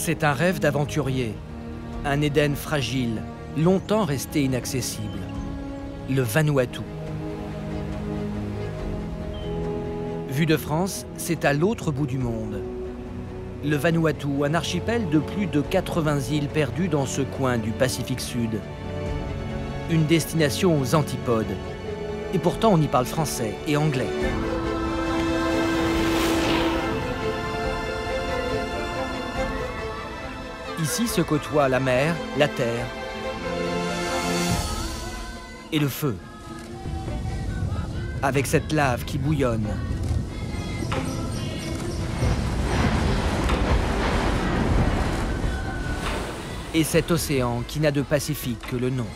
C'est un rêve d'aventurier, un Éden fragile, longtemps resté inaccessible. Le Vanuatu. Vu de France, c'est à l'autre bout du monde. Le Vanuatu, un archipel de plus de 80 îles perdues dans ce coin du Pacifique Sud. Une destination aux antipodes. Et pourtant, on y parle français et anglais. Ici se côtoient la mer, la terre et le feu. Avec cette lave qui bouillonne. Et cet océan qui n'a de Pacifique que le nom.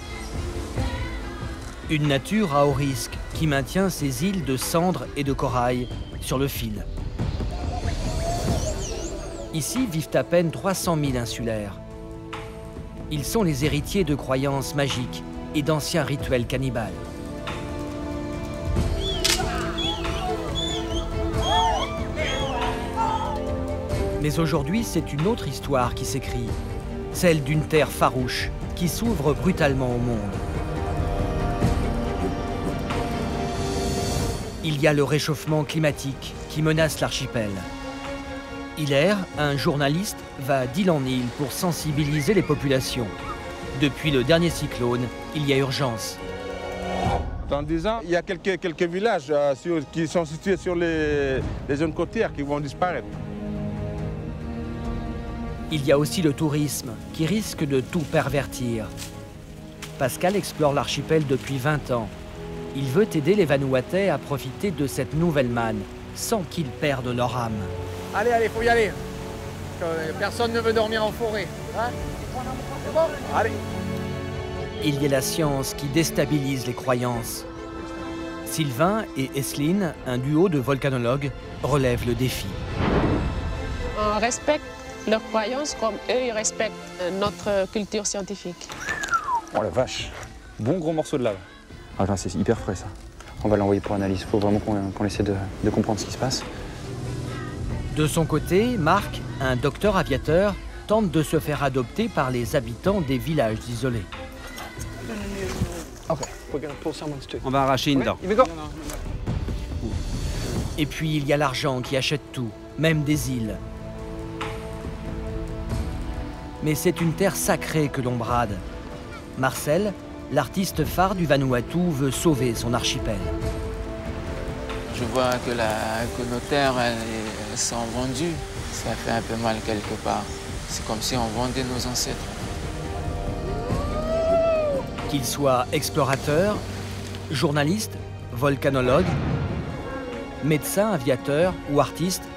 Une nature à haut risque qui maintient ces îles de cendres et de corail sur le fil. Ici vivent à peine 300 000 insulaires. Ils sont les héritiers de croyances magiques et d'anciens rituels cannibales. Mais aujourd'hui, c'est une autre histoire qui s'écrit. Celle d'une terre farouche qui s'ouvre brutalement au monde. Il y a le réchauffement climatique qui menace l'archipel. Hilaire, un journaliste, va d'île en île pour sensibiliser les populations. Depuis le dernier cyclone, il y a urgence. Dans 10 ans, il y a quelques villages qui sont situés sur les zones côtières qui vont disparaître. Il y a aussi le tourisme qui risque de tout pervertir. Pascal explore l'archipel depuis 20 ans. Il veut aider les Vanuatais à profiter de cette nouvelle manne sans qu'ils perdent leur âme. Allez, allez, faut y aller. Personne ne veut dormir en forêt. Hein? C'est bon? Allez. Il y a la science qui déstabilise les croyances. Sylvain et Esseline, un duo de volcanologues, relèvent le défi. On respecte leurs croyances comme eux, ils respectent notre culture scientifique. Oh la vache, bon gros morceau de lave. Ah là, c'est hyper frais ça. On va l'envoyer pour analyse, il faut vraiment qu'on essaie de comprendre ce qui se passe. De son côté, Marc, un docteur aviateur, tente de se faire adopter par les habitants des villages isolés. On va arracher une dent. Et puis il y a l'argent qui achète tout, même des îles. Mais c'est une terre sacrée que l'on brade. Marcel, l'artiste phare du Vanuatu, veut sauver son archipel. Je vois que nos terres elles sont vendues. Ça fait un peu mal quelque part. C'est comme si on vendait nos ancêtres. Qu'ils soient explorateurs, journalistes, volcanologues, médecins, aviateurs ou artistes,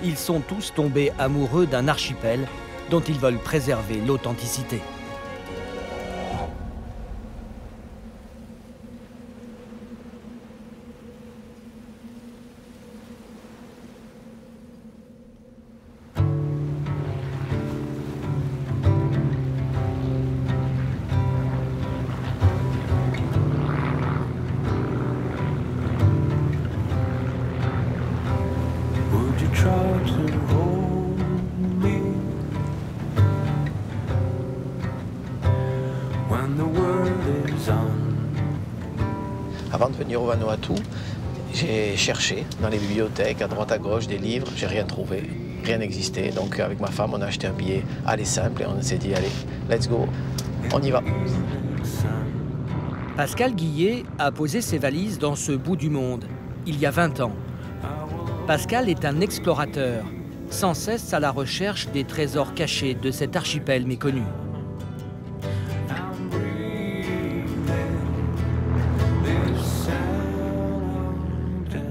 ils sont tous tombés amoureux d'un archipel dont ils veulent préserver l'authenticité. Avant de venir au Vanuatu, j'ai cherché dans les bibliothèques, à droite à gauche, des livres, j'ai rien trouvé, rien n'existait. Donc avec ma femme, on a acheté un billet, aller simple, et on s'est dit, allez, let's go, on y va. Pascal Guillet a posé ses valises dans ce bout du monde, il y a 20 ans. Pascal est un explorateur, sans cesse à la recherche des trésors cachés de cet archipel méconnu.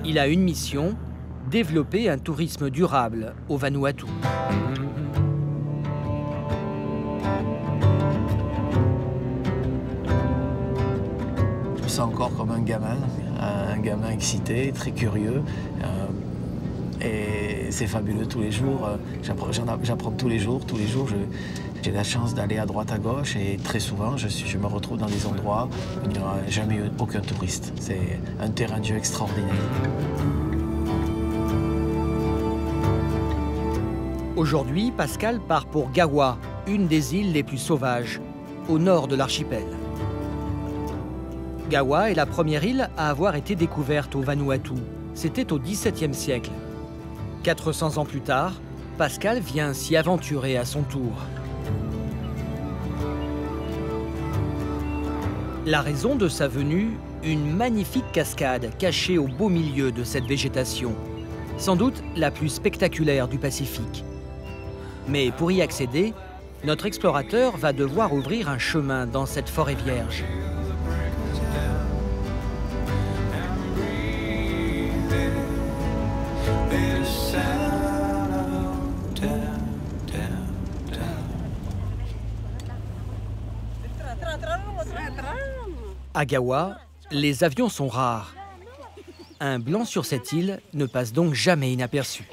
Il a une mission, développer un tourisme durable au Vanuatu. Je me sens encore comme un gamin excité, très curieux. Et c'est fabuleux tous les jours. J'apprends tous les jours. J'ai la chance d'aller à droite, à gauche et très souvent, je me retrouve dans des endroits où il n'y aura jamais eu aucun touriste. C'est un terrain de jeu extraordinaire. Aujourd'hui, Pascal part pour Gawa, une des îles les plus sauvages, au nord de l'archipel. Gawa est la première île à avoir été découverte au Vanuatu. C'était au XVIIe siècle. 400 ans plus tard, Pascal vient s'y aventurer à son tour. La raison de sa venue, une magnifique cascade cachée au beau milieu de cette végétation. Sans doute la plus spectaculaire du Pacifique. Mais pour y accéder, notre explorateur va devoir ouvrir un chemin dans cette forêt vierge. À Gawa, les avions sont rares. Un blanc sur cette île ne passe donc jamais inaperçu.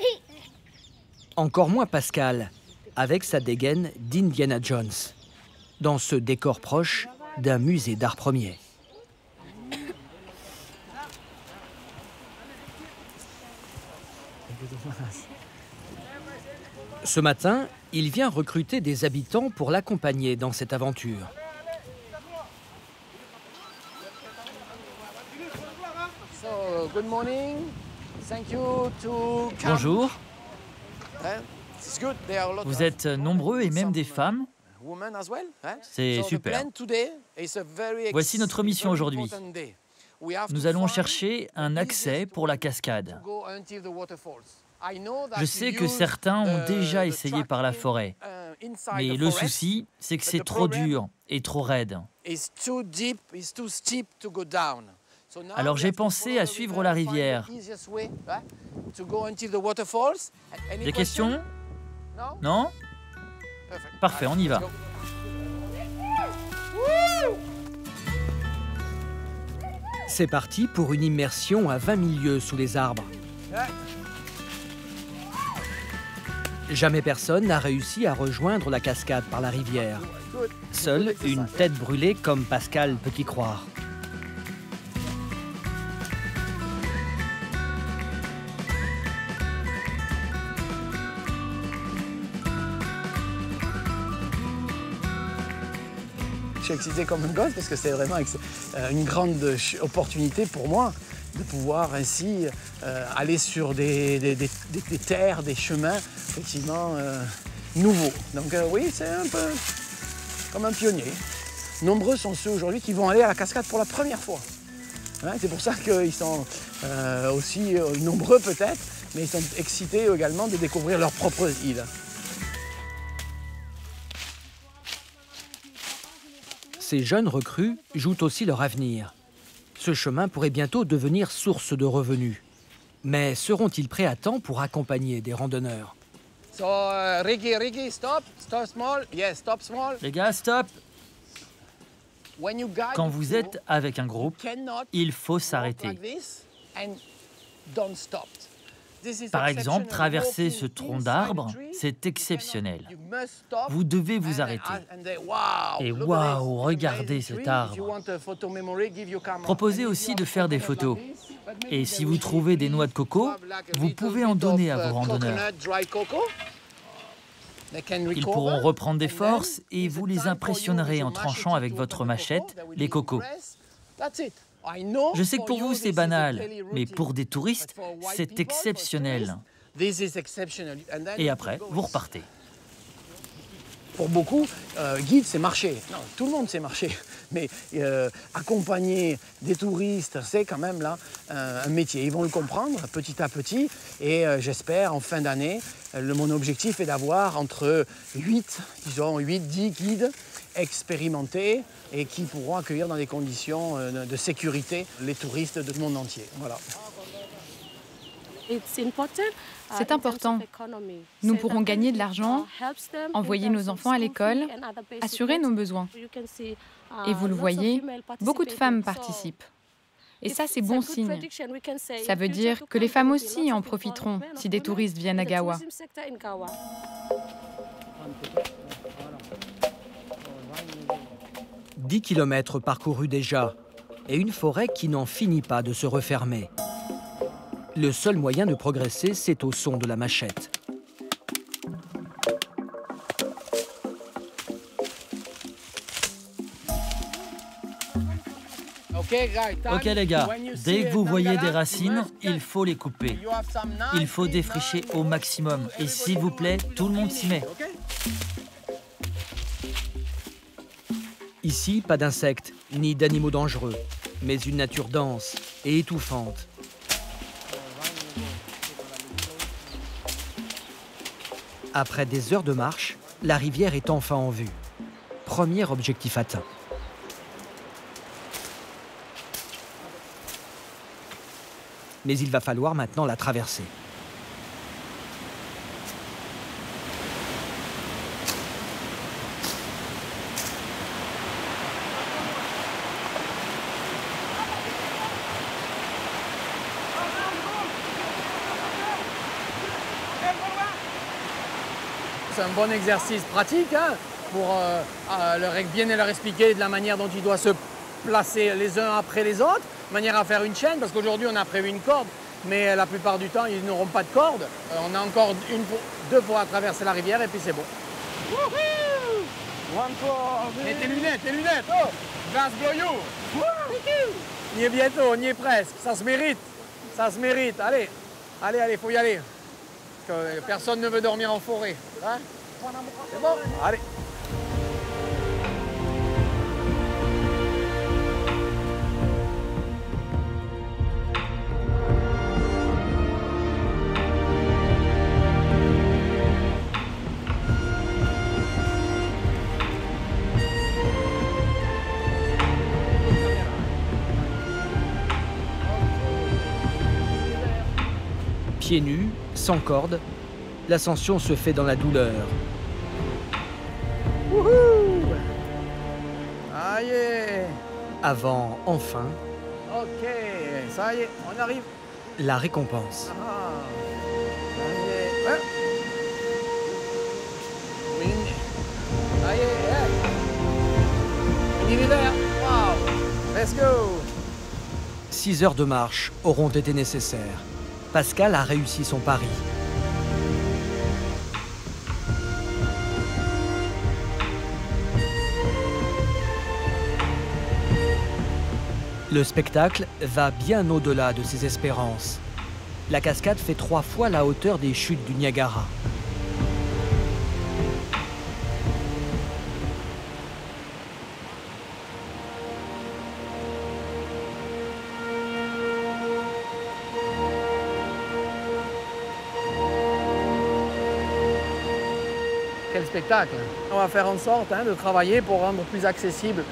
Encore moins Pascal, avec sa dégaine d'Indiana Jones, dans ce décor proche d'un musée d'art premier. Ce matin, il vient recruter des habitants pour l'accompagner dans cette aventure. Bonjour. Vous êtes nombreux et même des femmes. C'est super. Voici notre mission aujourd'hui. Nous allons chercher un accès pour la cascade. Je sais que certains ont déjà essayé par la forêt, mais le souci, c'est que c'est trop dur et trop raide. Alors j'ai pensé à suivre la rivière. Des questions? Non? Parfait, on y va. C'est parti pour une immersion à 20 000 lieues sous les arbres. Jamais personne n'a réussi à rejoindre la cascade par la rivière. Seule une tête brûlée comme Pascal peut y croire. Je suis excité comme un gosse parce que c'est vraiment une grande opportunité pour moi de pouvoir ainsi aller sur des terres, des chemins effectivement nouveaux. Donc oui, c'est un peu comme un pionnier. Nombreux sont ceux aujourd'hui qui vont aller à la cascade pour la première fois. Hein, c'est pour ça qu'ils sont aussi nombreux peut-être, mais ils sont excités également de découvrir leur propre île. Ces jeunes recrues jouent aussi leur avenir. Ce chemin pourrait bientôt devenir source de revenus. Mais seront-ils prêts à temps pour accompagner des randonneurs? Ricky, stop small. Yes, stop small. Les gars, stop. Quand vous êtes avec un groupe, il faut s'arrêter. Par exemple, traverser ce tronc d'arbre, c'est exceptionnel. Vous devez vous arrêter. Et waouh, regardez cet arbre. Proposez aussi de faire des photos. Et si vous trouvez des noix de coco, vous pouvez en donner à vos randonneurs. Ils pourront reprendre des forces et vous les impressionnerez en tranchant avec votre machette les cocos. Je sais que pour vous, c'est banal, mais pour des touristes, c'est exceptionnel. Et après, vous repartez. Pour beaucoup, guide, c'est marcher. Non, tout le monde sait marcher. Mais accompagner des touristes, c'est quand même là un métier. Ils vont le comprendre petit à petit. Et j'espère, en fin d'année, mon objectif est d'avoir entre 10 guides expérimentés et qui pourront accueillir dans des conditions de sécurité les touristes du monde entier. Voilà. C'est important. Nous pourrons gagner de l'argent, envoyer nos enfants à l'école, assurer nos besoins. Et vous le voyez, beaucoup de femmes participent. Et ça, c'est bon signe. Ça veut dire que les femmes aussi en profiteront si des touristes viennent à Gawa. 10 kilomètres parcourus déjà, et une forêt qui n'en finit pas de se refermer. Le seul moyen de progresser, c'est au son de la machette. Ok les gars, dès que vous voyez des racines, il faut les couper. Il faut défricher au maximum. Et s'il vous plaît, tout le monde s'y met. Ici, pas d'insectes, ni d'animaux dangereux, mais une nature dense et étouffante. Après des heures de marche, la rivière est enfin en vue. Premier objectif atteint. Mais il va falloir maintenant la traverser. C'est un bon exercice pratique hein, pour bien leur expliquer de la manière dont ils doivent se placer les uns après les autres, de manière à faire une chaîne, parce qu'aujourd'hui on a prévu une corde, mais la plupart du temps ils n'auront pas de corde. On a encore deux fois à traverser la rivière et puis c'est bon. Et tes lunettes, oh, glace Goyou. On y est bientôt, on y est presque, ça se mérite, allez, faut y aller. Parce que personne ne veut dormir en forêt. Hein? C'est bon? Allez. Pieds nus, sans corde, l'ascension se fait dans la douleur. Wouhou! Aïe! Avant, enfin... Ok, ça y est, on arrive. La récompense. Ouais. Ça y est, hey. Univers, wow! Let's go! 6 heures de marche auront été nécessaires. Pascal a réussi son pari. Le spectacle va bien au-delà de ses espérances. La cascade fait 3 fois la hauteur des chutes du Niagara. Quel spectacle! On va faire en sorte de travailler pour rendre plus accessible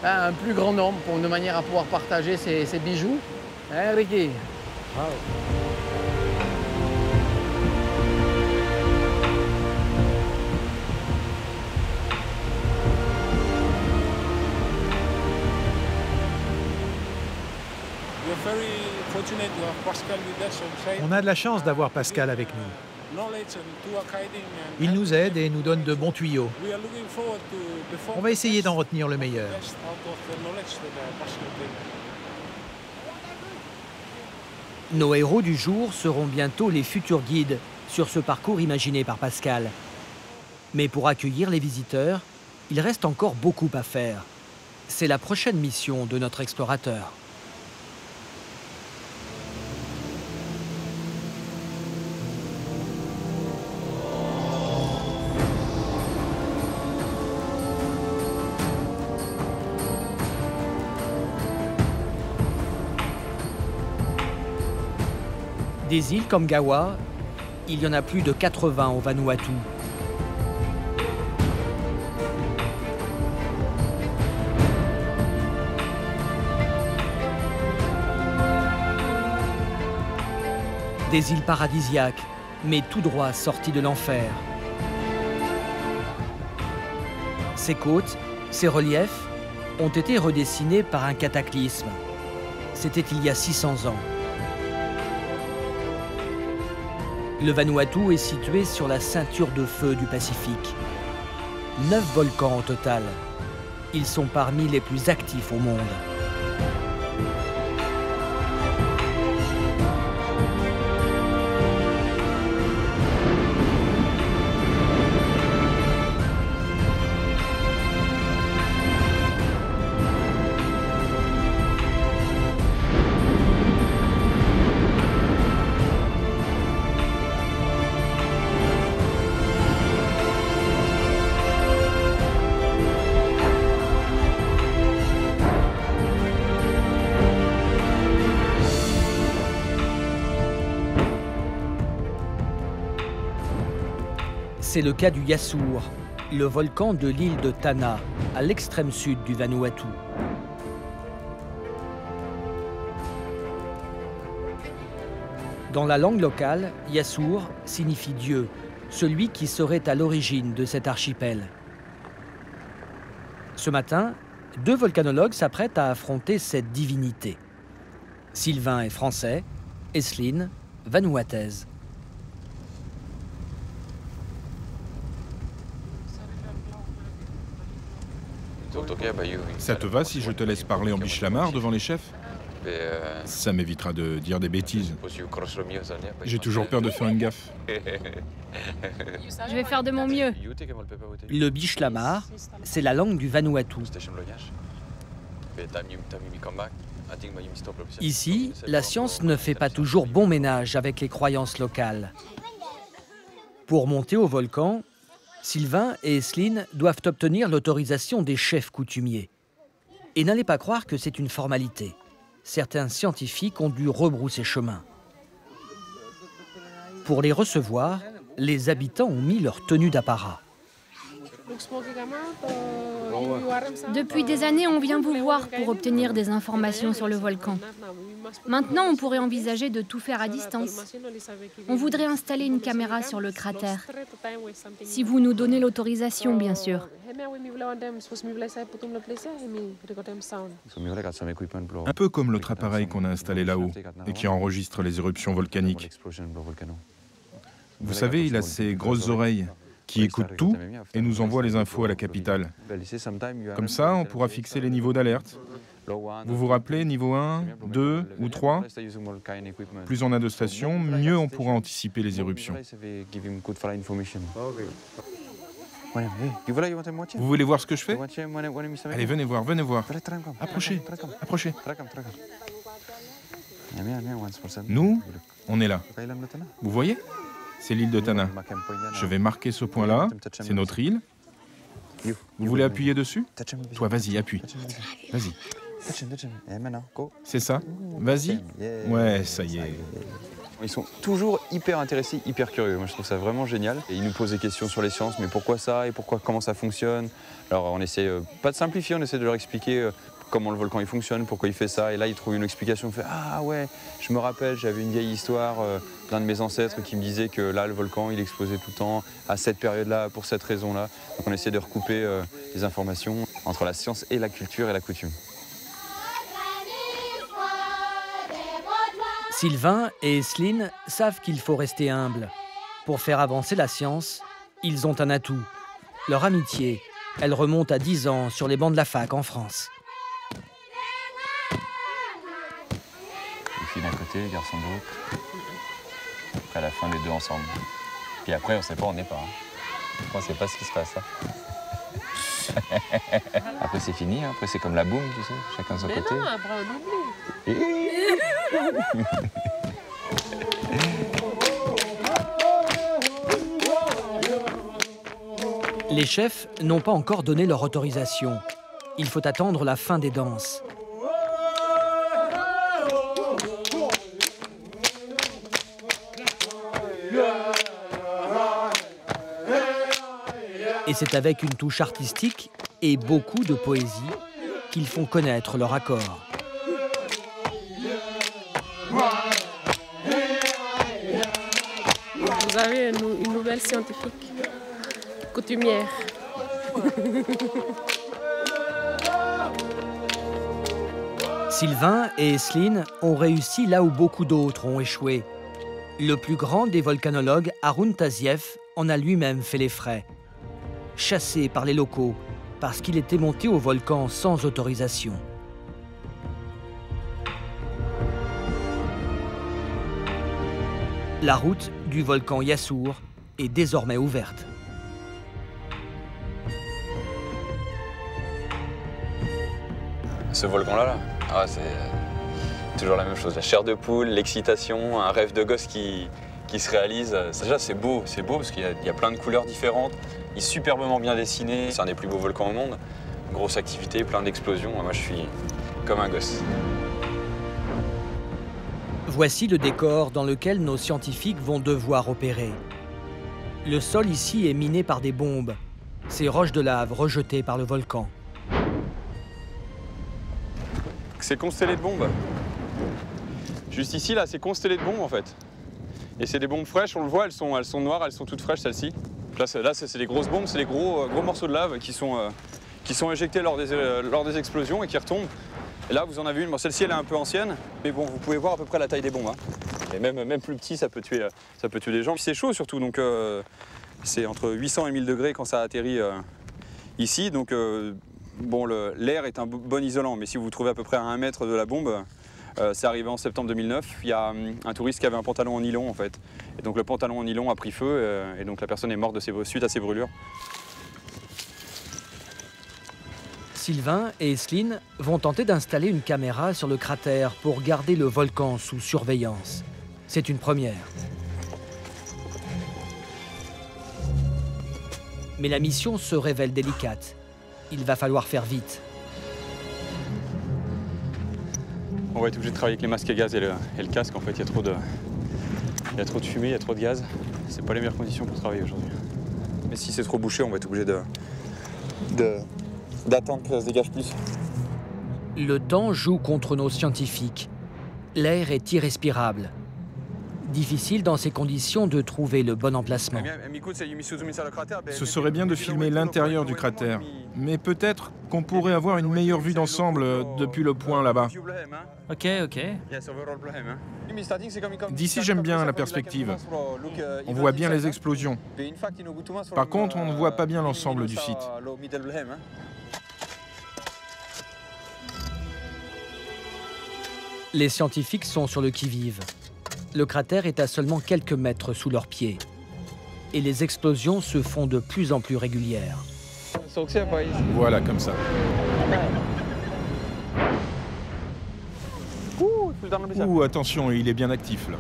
un plus grand nombre, de manière à pouvoir partager ces bijoux. Hein, Ricky? Wow. On a de la chance d'avoir Pascal avec nous. Il nous aide et nous donne de bons tuyaux. On va essayer d'en retenir le meilleur. Nos héros du jour seront bientôt les futurs guides sur ce parcours imaginé par Pascal. Mais pour accueillir les visiteurs, il reste encore beaucoup à faire. C'est la prochaine mission de notre explorateur. Des îles comme Gawa, il y en a plus de 80 au Vanuatu. Des îles paradisiaques, mais tout droit sorties de l'enfer. Ces côtes, ces reliefs, ont été redessinés par un cataclysme. C'était il y a 600 ans. Le Vanuatu est situé sur la ceinture de feu du Pacifique. 9 volcans au total. Ils sont parmi les plus actifs au monde. C'est le cas du Yasour, le volcan de l'île de Tanna, à l'extrême sud du Vanuatu. Dans la langue locale, Yasour signifie Dieu, celui qui serait à l'origine de cet archipel. Ce matin, 2 volcanologues s'apprêtent à affronter cette divinité. Sylvain est français, Esline, vanuataise. Ça te va si je te laisse parler en bishlamar devant les chefs? Ça m'évitera de dire des bêtises. J'ai toujours peur de faire une gaffe. Je vais faire de mon mieux. Le bishlamar, c'est la langue du Vanuatu. Ici, la science ne fait pas toujours bon ménage avec les croyances locales. Pour monter au volcan, Sylvain et Esline doivent obtenir l'autorisation des chefs coutumiers. Et n'allez pas croire que c'est une formalité. Certains scientifiques ont dû rebrousser chemin. Pour les recevoir, les habitants ont mis leur tenue d'apparat. Depuis des années, on vient vous voir pour obtenir des informations sur le volcan. Maintenant, on pourrait envisager de tout faire à distance. On voudrait installer une caméra sur le cratère. Si vous nous donnez l'autorisation, bien sûr. Un peu comme l'autre appareil qu'on a installé là-haut et qui enregistre les éruptions volcaniques. Vous savez, il a ces grosses oreilles qui écoute tout et nous envoie les infos à la capitale. Comme ça, on pourra fixer les niveaux d'alerte. Vous vous rappelez, niveau 1, 2 ou 3? Plus on a de stations, mieux on pourra anticiper les éruptions. Vous voulez voir ce que je fais? Allez, venez voir, venez voir. Approchez, approchez. Nous, on est là. Vous voyez? C'est l'île de Tanna. Je vais marquer ce point-là. C'est notre île. Vous voulez appuyer dessus? Toi, vas-y, appuie. Vas-y. C'est ça? Vas-y. Ouais, ça y est. Ils sont toujours hyper intéressés, hyper curieux. Moi, je trouve ça vraiment génial. Et ils nous posent des questions sur les sciences, mais pourquoi ça et pourquoi, comment ça fonctionne? Alors, on essaie pas de simplifier, on essaie de leur expliquer comment le volcan il fonctionne, pourquoi il fait ça. Et là, ils trouvent une explication. Ils font ah ouais, je me rappelle, j'avais une vieille histoire d'un de mes ancêtres qui me disait que là, le volcan, il explosait tout le temps à cette période-là, pour cette raison-là. Donc, on essaie de recouper les informations entre la science et la culture et la coutume. Sylvain et Esline savent qu'il faut rester humble. Pour faire avancer la science, ils ont un atout. Leur amitié, elle remonte à 10 ans sur les bancs de la fac en France. Les filles d'un côté, les garçons de l'autre. Après, à la fin, les deux ensemble. Puis après, on ne sait pas, on n'est pas. On ne sait pas ce qui se passe. Après, c'est fini. Après, c'est comme la boum, tu sais. Chacun de son côté. Non, après, on oublie. Les chefs n'ont pas encore donné leur autorisation. Il faut attendre la fin des danses. Et c'est avec une touche artistique et beaucoup de poésie qu'ils font connaître leur accord. Vous avez une nouvelle scientifique, coutumière. Sylvain et Esline ont réussi là où beaucoup d'autres ont échoué. Le plus grand des volcanologues, Arun Taziev, en a lui-même fait les frais. Chassé par les locaux parce qu'il était monté au volcan sans autorisation. La route du volcan Yasour est désormais ouverte. Ce volcan-là, c'est toujours la même chose. La chair de poule, l'excitation, un rêve de gosse qui se réalise. Déjà, c'est beau parce qu'il y a plein de couleurs différentes. Il est superbement bien dessiné. C'est un des plus beaux volcans au monde. Grosse activité, plein d'explosions. Moi, je suis comme un gosse. Voici le décor dans lequel nos scientifiques vont devoir opérer. Le sol ici est miné par des bombes, ces roches de lave rejetées par le volcan. C'est constellé de bombes. Juste ici, là, c'est constellé de bombes en fait. Et c'est des bombes fraîches, on le voit, elles sont noires, elles sont toutes fraîches celles-ci. Là, c'est des grosses bombes, c'est des gros morceaux de lave qui sont éjectés lors des explosions et qui retombent. Et là, vous en avez une, bon, celle-ci elle est un peu ancienne, mais bon, vous pouvez voir à peu près la taille des bombes. Hein. Et même plus petit, ça peut tuer des gens. C'est chaud surtout, donc c'est entre 800 et 1000 degrés quand ça atterrit ici. Donc bon, l'air est un bon isolant, mais si vous vous trouvez à peu près à 1 mètre de la bombe, c'est arrivé en septembre 2009. Il y a un touriste qui avait un pantalon en nylon en fait. Et donc le pantalon en nylon a pris feu et donc la personne est morte suite à ces brûlures. Sylvain et Esseline vont tenter d'installer une caméra sur le cratère pour garder le volcan sous surveillance. C'est une première. Mais la mission se révèle délicate. Il va falloir faire vite. On va être obligé de travailler avec les masques à gaz et le casque. En fait, il y a trop de fumée, il y a trop de gaz. C'est pas les meilleures conditions pour travailler aujourd'hui. Mais si c'est trop bouché, on va être obligé d'attendre que ça se dégage plus. Le temps joue contre nos scientifiques. L'air est irrespirable. Difficile dans ces conditions de trouver le bon emplacement. Ce serait bien de filmer l'intérieur du cratère, mais peut-être qu'on pourrait avoir une meilleure vue d'ensemble depuis le point là-bas. Ok. D'ici, j'aime bien la perspective. On voit bien les explosions. Par contre, on ne voit pas bien l'ensemble du site. Les scientifiques sont sur le qui-vive. Le cratère est à seulement quelques mètres sous leurs pieds. Et les explosions se font de plus en plus régulières. Voilà, comme ça. Ouh, attention, il est bien actif là.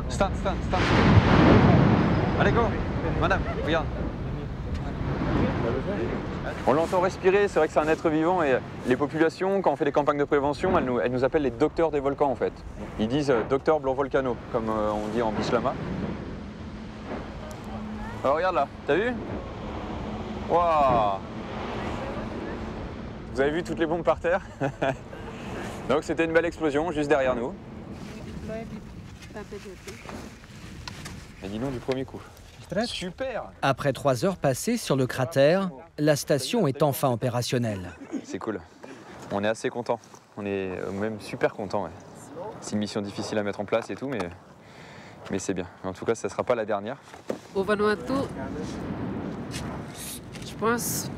Stand. Allez, go. Madame, regarde. On l'entend respirer, c'est vrai que c'est un être vivant et les populations, quand on fait des campagnes de prévention, elles nous appellent les docteurs des volcans en fait. Ils disent docteur blanc volcano, comme on dit en bislama. Alors regarde là, t'as vu? Waouh! Vous avez vu toutes les bombes par terre? Donc c'était une belle explosion juste derrière nous. Et dis donc du premier coup. Super! Après 3 heures passées sur le cratère, la station est enfin opérationnelle. C'est cool. On est assez content. On est même super content. Ouais. C'est une mission difficile à mettre en place et tout, mais c'est bien. En tout cas, ça ne sera pas la dernière. Au Vanuatu, je pense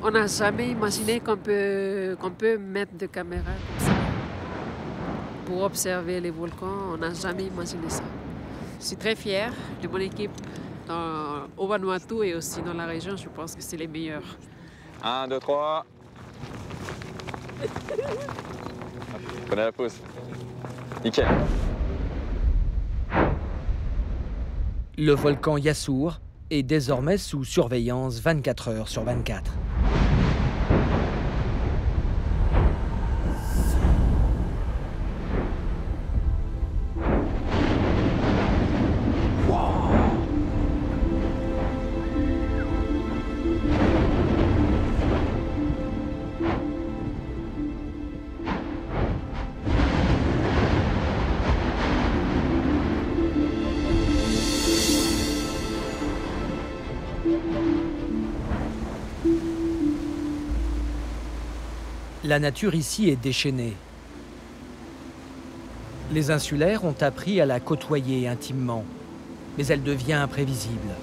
on n'a jamais imaginé qu'on peut mettre des caméras comme ça pour observer les volcans. On n'a jamais imaginé ça. Je suis très fière de mon équipe. Au Vanuatu et aussi dans la région, je pense que c'est les meilleurs. 1, 2, 3. Prenez la pause. Nickel. Le volcan Yasur est désormais sous surveillance 24 heures sur 24. La nature ici est déchaînée. Les insulaires ont appris à la côtoyer intimement, mais elle devient imprévisible,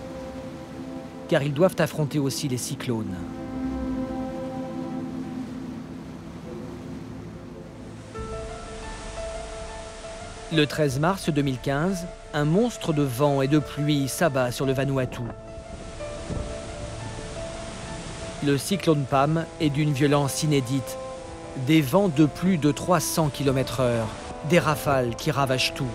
car ils doivent affronter aussi les cyclones. Le 13 mars 2015, un monstre de vent et de pluie s'abat sur le Vanuatu. Le cyclone Pam est d'une violence inédite. Des vents de plus de 300 km/h, des rafales qui ravagent tout.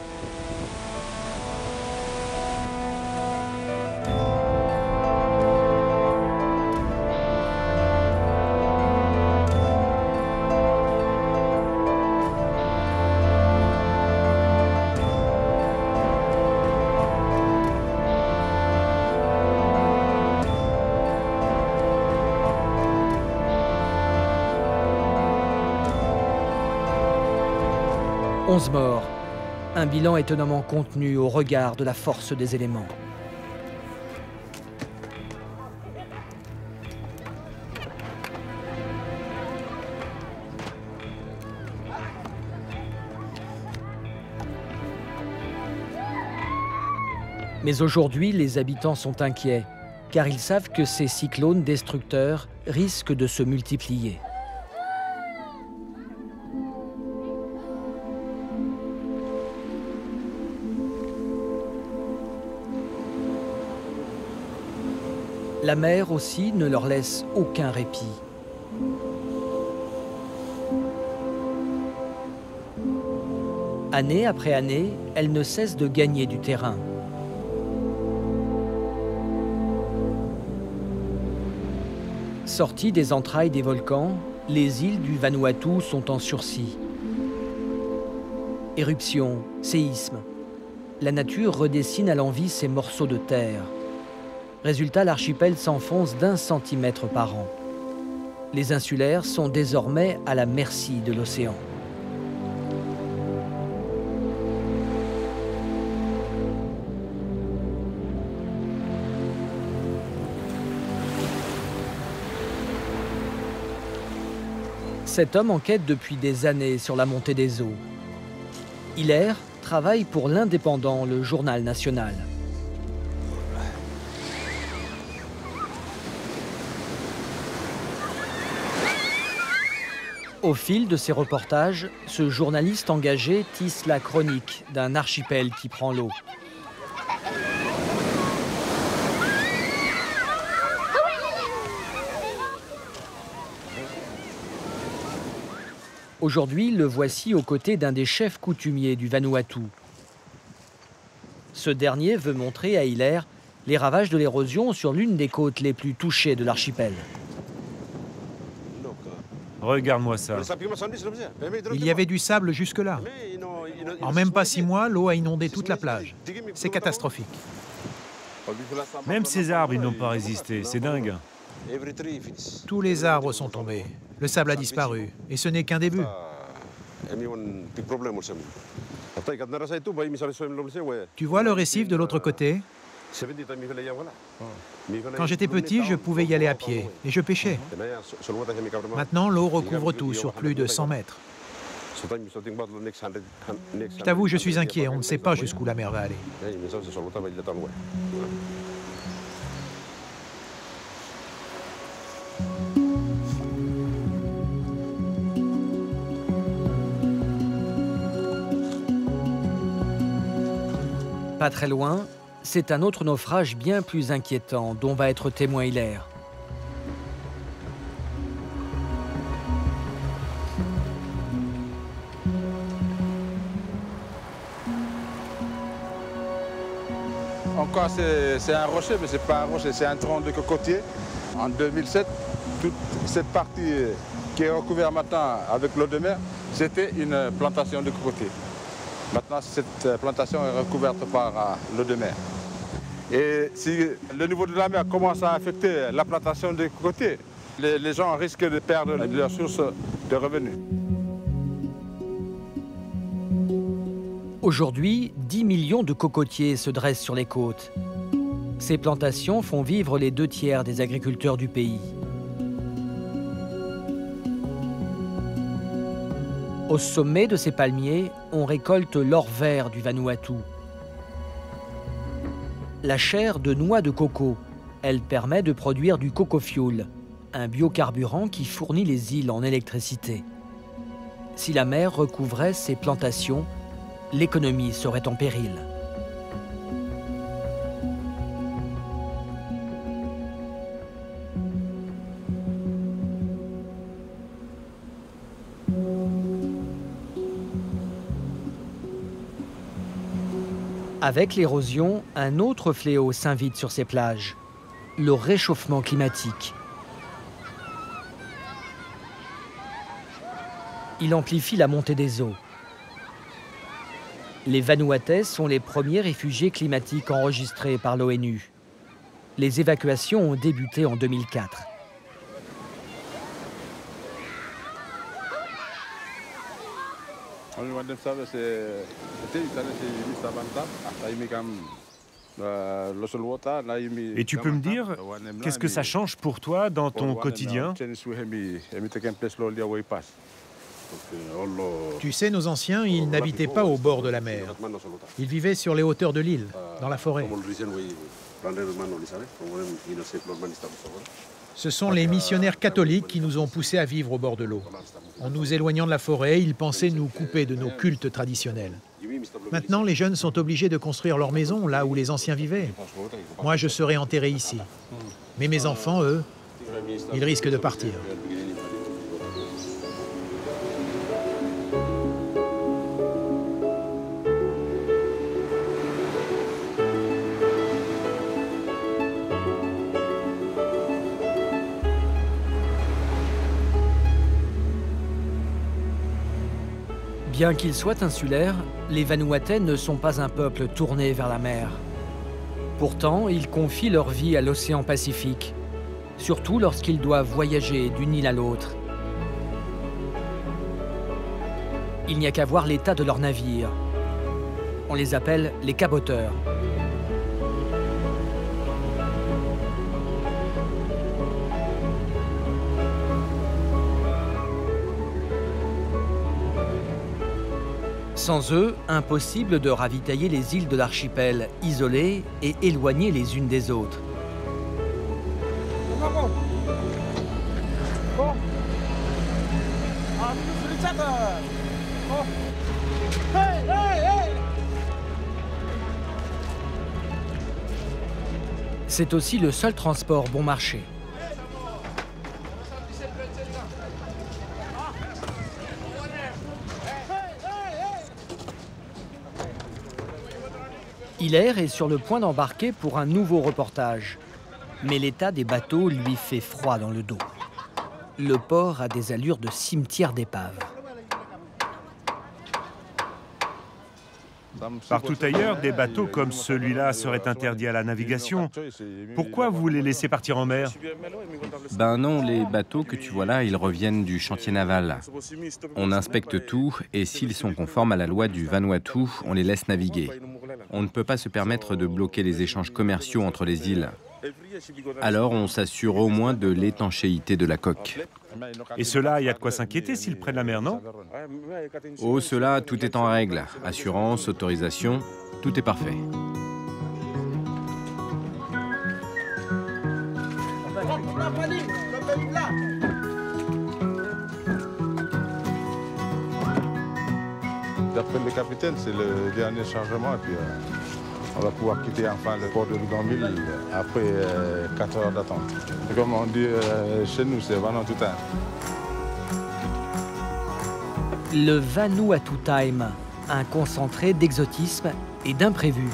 11 morts. Un bilan étonnamment contenu au regard de la force des éléments. Mais aujourd'hui, les habitants sont inquiets, car ils savent que ces cyclones destructeurs risquent de se multiplier. La mer aussi ne leur laisse aucun répit. Année après année, elle ne cesse de gagner du terrain. Sorties des entrailles des volcans, les îles du Vanuatu sont en sursis. Éruptions, séismes. La nature redessine à l'envi ces morceaux de terre. Résultat, l'archipel s'enfonce d'1 centimètre par an. Les insulaires sont désormais à la merci de l'océan. Cet homme enquête depuis des années sur la montée des eaux. Hilaire travaille pour l'Indépendant, le journal national. Au fil de ses reportages, ce journaliste engagé tisse la chronique d'un archipel qui prend l'eau. Aujourd'hui, le voici aux côtés d'un des chefs coutumiers du Vanuatu. Ce dernier veut montrer à Hilaire les ravages de l'érosion sur l'une des côtes les plus touchées de l'archipel. Regarde-moi ça. Il y avait du sable jusque-là. En même pas 6 mois, l'eau a inondé toute la plage. C'est catastrophique. Même ces arbres, ils n'ont pas résisté. C'est dingue. Tous les arbres sont tombés. Le sable a disparu. Et ce n'est qu'un début. Tu vois le récif de l'autre côté? Quand j'étais petit, je pouvais y aller à pied et je pêchais. Maintenant, l'eau recouvre tout sur plus de 100 mètres. Je t'avoue, je suis inquiet. On ne sait pas jusqu'où la mer va aller. Pas très loin, c'est un autre naufrage bien plus inquiétant dont va être témoin Hilaire. Encore, c'est un rocher, mais ce n'est pas un rocher, c'est un tronc de cocotier. En 2007, toute cette partie qui est recouverte maintenant avec l'eau de mer, c'était une plantation de cocotiers. Maintenant, cette plantation est recouverte par l'eau de mer. Et si le niveau de la mer commence à affecter la plantation de cocotiers, les gens risquent de perdre leur source de revenus. Aujourd'hui, 10 millions de cocotiers se dressent sur les côtes. Ces plantations font vivre les 2/3 des agriculteurs du pays. Au sommet de ces palmiers, on récolte l'or vert du Vanuatu. La chair de noix de coco, elle permet de produire du coco fuel, un biocarburant qui fournit les îles en électricité. Si la mer recouvrait ces plantations, l'économie serait en péril. Avec l'érosion, un autre fléau s'invite sur ces plages, le réchauffement climatique. Il amplifie la montée des eaux. Les Vanuatais sont les premiers réfugiés climatiques enregistrés par l'ONU. Les évacuations ont débuté en 2004. Et tu peux me dire, qu'est-ce que ça change pour toi dans ton quotidien? Tu sais, nos anciens, ils n'habitaient pas au bord de la mer. Ils vivaient sur les hauteurs de l'île, dans la forêt. Ce sont les missionnaires catholiques qui nous ont poussés à vivre au bord de l'eau. En nous éloignant de la forêt, ils pensaient nous couper de nos cultes traditionnels. Maintenant, les jeunes sont obligés de construire leur maison là où les anciens vivaient. Moi, je serai enterré ici. Mais mes enfants, eux, ils risquent de partir. Bien qu'ils soient insulaires, les Vanuatais ne sont pas un peuple tourné vers la mer. Pourtant, ils confient leur vie à l'océan Pacifique, surtout lorsqu'ils doivent voyager d'une île à l'autre. Il n'y a qu'à voir l'état de leurs navires. On les appelle les caboteurs. Sans eux, impossible de ravitailler les îles de l'archipel, isolées et éloignées les unes des autres. C'est aussi le seul transport bon marché. Hilaire est sur le point d'embarquer pour un nouveau reportage. Mais l'état des bateaux lui fait froid dans le dos. Le port a des allures de cimetière d'épaves. Partout ailleurs, des bateaux comme celui-là seraient interdits à la navigation. Pourquoi vous les laissez partir en mer? Ben non, les bateaux que tu vois là, ils reviennent du chantier naval. On inspecte tout et s'ils sont conformes à la loi du Vanuatu, on les laisse naviguer. On ne peut pas se permettre de bloquer les échanges commerciaux entre les îles. Alors on s'assure au moins de l'étanchéité de la coque. Et cela, il y a de quoi s'inquiéter s'ils prennent la mer, non? Oh, cela, tout est en règle. Assurance, autorisation, tout est parfait. D'après le capitaine, c'est le dernier chargement et puis on va pouvoir quitter enfin le port de Bougainville après 4 heures d'attente. Comme on dit chez nous, c'est Vanuatu Time. Le Vanuatu Time, un concentré d'exotisme et d'imprévu.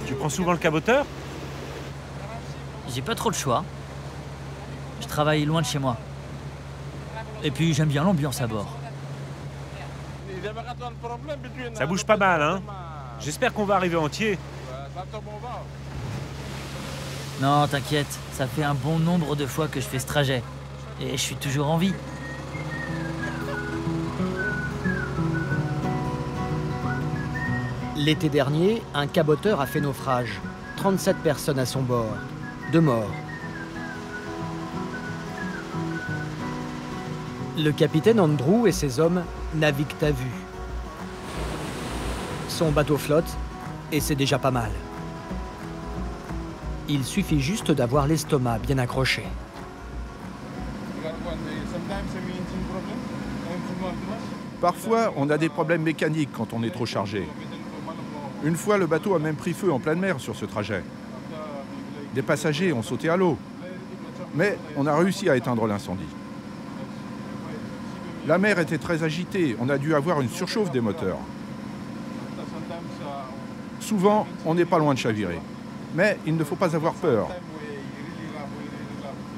Tu prends souvent le caboteur? J'ai pas trop le choix. Je travaille loin de chez moi. Et puis j'aime bien l'ambiance à bord. Ça bouge pas mal, hein? J'espère qu'on va arriver entier. Non, t'inquiète, ça fait un bon nombre de fois que je fais ce trajet. Et je suis toujours en vie. L'été dernier, un caboteur a fait naufrage. 37 personnes à son bord. 2 morts. Le capitaine Andrew et ses hommes naviguent à vue. Son bateau flotte et c'est déjà pas mal. Il suffit juste d'avoir l'estomac bien accroché. Parfois, on a des problèmes mécaniques quand on est trop chargé. Une fois, le bateau a même pris feu en pleine mer sur ce trajet. Des passagers ont sauté à l'eau. Mais on a réussi à éteindre l'incendie. La mer était très agitée, on a dû avoir une surchauffe des moteurs. Souvent, on n'est pas loin de chavirer. Mais il ne faut pas avoir peur.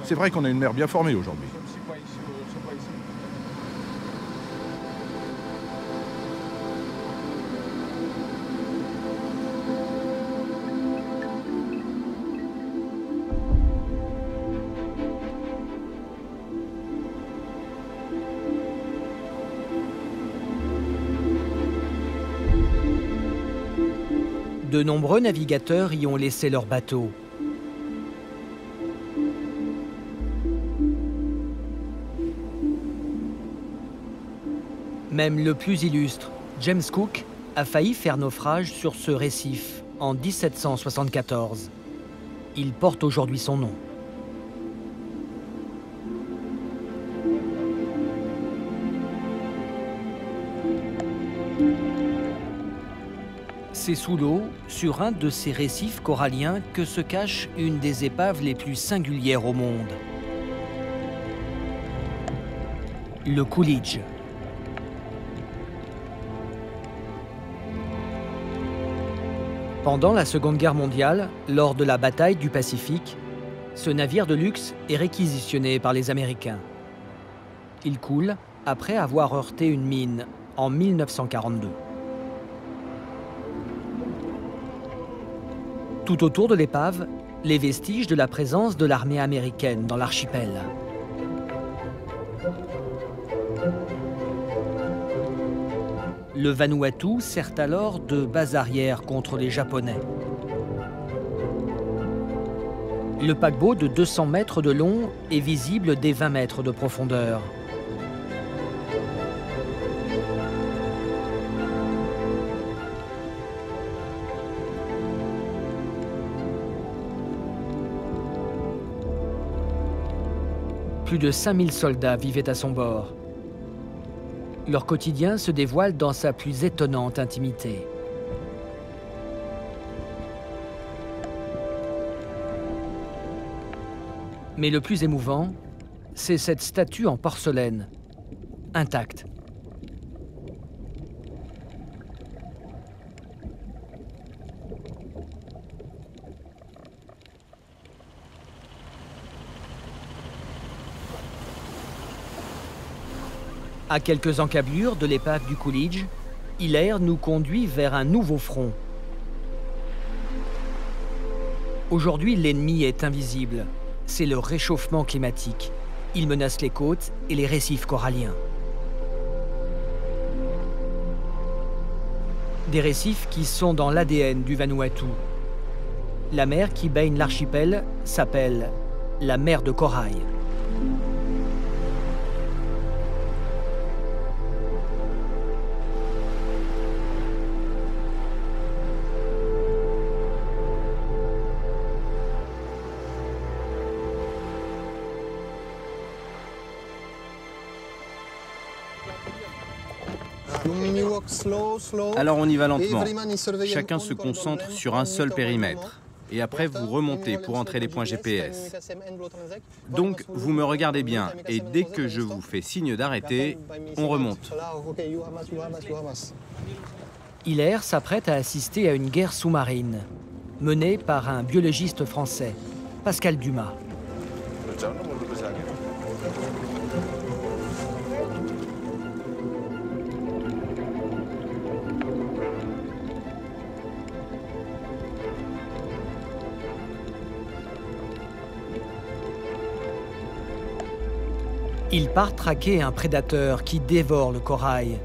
C'est vrai qu'on a une mer bien formée aujourd'hui. De nombreux navigateurs y ont laissé leurs bateaux. Même le plus illustre, James Cook, a failli faire naufrage sur ce récif en 1774. Il porte aujourd'hui son nom. C'est sous l'eau, sur un de ces récifs coralliens, que se cache une des épaves les plus singulières au monde. Le Coolidge. Pendant la Seconde Guerre mondiale, lors de la bataille du Pacifique, ce navire de luxe est réquisitionné par les Américains. Il coule après avoir heurté une mine en 1942. Tout autour de l'épave, les vestiges de la présence de l'armée américaine dans l'archipel. Le Vanuatu sert alors de base arrière contre les Japonais. Le paquebot de 200 mètres de long est visible dès 20 mètres de profondeur. Plus de 5000 soldats vivaient à son bord. Leur quotidien se dévoile dans sa plus étonnante intimité. Mais le plus émouvant, c'est cette statue en porcelaine, intacte. À quelques encablures de l'épave du Coolidge, Hilaire nous conduit vers un nouveau front. Aujourd'hui, l'ennemi est invisible. C'est le réchauffement climatique. Il menace les côtes et les récifs coralliens. Des récifs qui sont dans l'ADN du Vanuatu. La mer qui baigne l'archipel s'appelle la mer de corail. Alors on y va lentement. Chacun se concentre sur un seul périmètre. Et après, vous remontez pour entrer les points GPS. Donc, vous me regardez bien. Et dès que je vous fais signe d'arrêter, on remonte. Hilaire s'apprête à assister à une guerre sous-marine, menée par un biologiste français, Pascal Dumas. Il part traquer un prédateur qui dévore le corail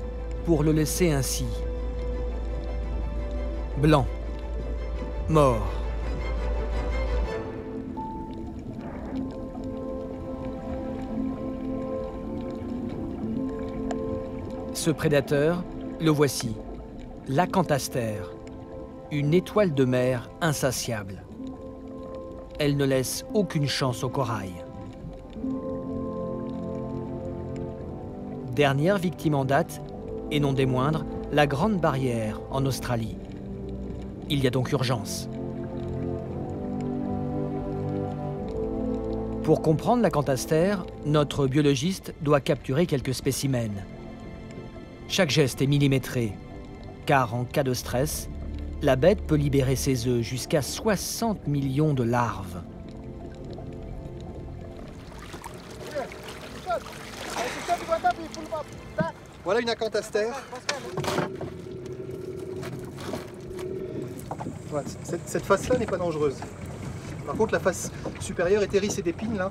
pour le laisser ainsi. Blanc. Mort. Ce prédateur, le voici. L'acanthaster. Une étoile de mer insatiable. Elle ne laisse aucune chance au corail. Dernière victime en date, et non des moindres, la Grande Barrière en Australie. Il y a donc urgence. Pour comprendre l'acanthaster, notre biologiste doit capturer quelques spécimens. Chaque geste est millimétré, car en cas de stress, la bête peut libérer ses œufs jusqu'à 60 millions de larves. Voilà une acanthaster. Voilà, cette face-là n'est pas dangereuse. Par contre, la face supérieure est hérissée d'épines, là,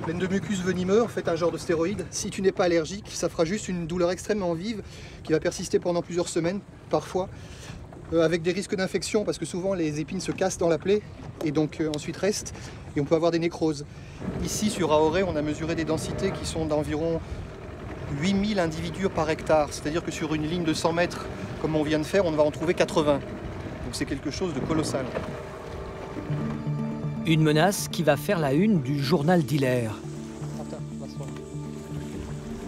pleine de mucus venimeux, en fait un genre de stéroïde. Si tu n'es pas allergique, ça fera juste une douleur extrêmement vive qui va persister pendant plusieurs semaines, parfois, avec des risques d'infection, parce que souvent les épines se cassent dans la plaie et donc ensuite restent, et on peut avoir des nécroses. Ici, sur Ahoré, on a mesuré des densités qui sont d'environ 8000 individus par hectare, c'est-à-dire que sur une ligne de 100 mètres, comme on vient de faire, on va en trouver 80. Donc c'est quelque chose de colossal. Une menace qui va faire la une du journal d'Hilaire.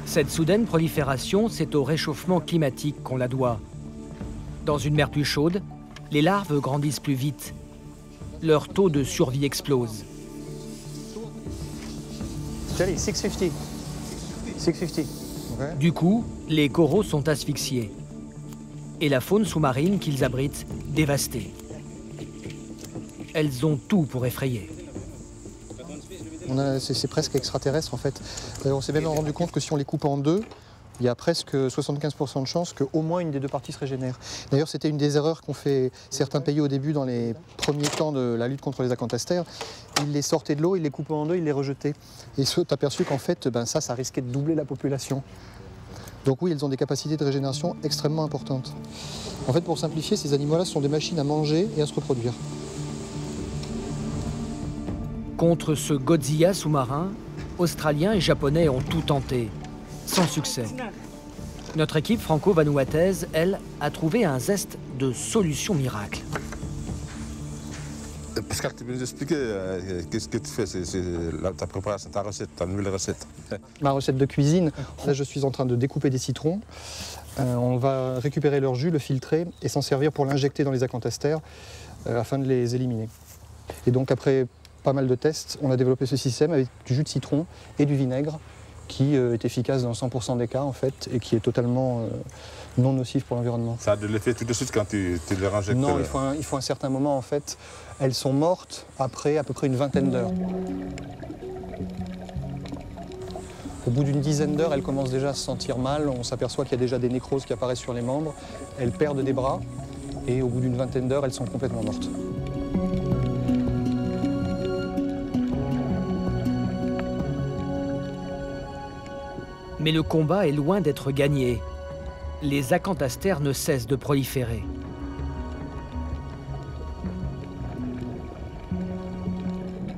Cette soudaine prolifération, c'est au réchauffement climatique qu'on la doit. Dans une mer plus chaude, les larves grandissent plus vite. Leur taux de survie explose. Jelly, 650. 650. Okay. Du coup, les coraux sont asphyxiés. Et la faune sous-marine qu'ils abritent, dévastée. Elles ont tout pour effrayer. C'est presque extraterrestre en fait. On s'est même rendu compte que si on les coupe en deux, il y a presque 75% de chances qu'au moins une des deux parties se régénère. D'ailleurs, c'était une des erreurs qu'ont fait certains pays au début dans les premiers temps de la lutte contre les acanthastères. Ils les sortaient de l'eau, ils les coupaient en deux, ils les rejetaient. Et ils se sont aperçus qu'en fait, ça risquait de doubler la population. Donc oui, elles ont des capacités de régénération extrêmement importantes. En fait, pour simplifier, ces animaux-là sont des machines à manger et à se reproduire. Contre ce Godzilla sous-marin, Australiens et Japonais ont tout tenté, sans succès. Notre équipe franco-vanuataise, elle, a trouvé un zeste de solution miracle. Pascal, tu peux nous expliquer qu'est-ce que tu fais? C'est ta préparation, ta recette, ta nouvelle recette. Ma recette de cuisine, là je suis en train de découper des citrons. On va récupérer leur jus, le filtrer et s'en servir pour l'injecter dans les acanthastères afin de les éliminer. Et donc après pas mal de tests, on a développé ce système avec du jus de citron et du vinaigre qui est efficace dans 100% des cas en fait et qui est totalement non nocif pour l'environnement. Ça a de l'effet tout de suite quand tu les injectes? Non, il faut un certain moment en fait. Elles sont mortes après à peu près une vingtaine d'heures. Au bout d'une dizaine d'heures, elles commencent déjà à se sentir mal. On s'aperçoit qu'il y a déjà des nécroses qui apparaissent sur les membres. Elles perdent des bras et au bout d'une vingtaine d'heures, elles sont complètement mortes. Mais le combat est loin d'être gagné. Les acanthastères ne cessent de proliférer.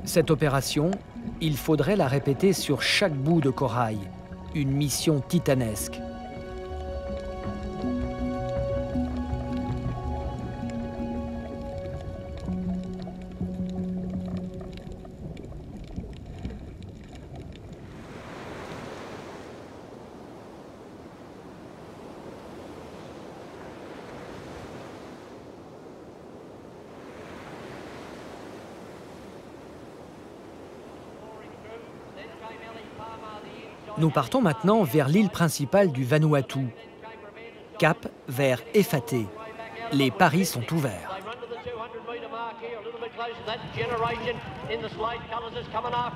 Cette opération, il faudrait la répéter sur chaque bout de corail. Une mission titanesque. Nous partons maintenant vers l'île principale du Vanuatu. Cap vers Efate. Les paris sont ouverts.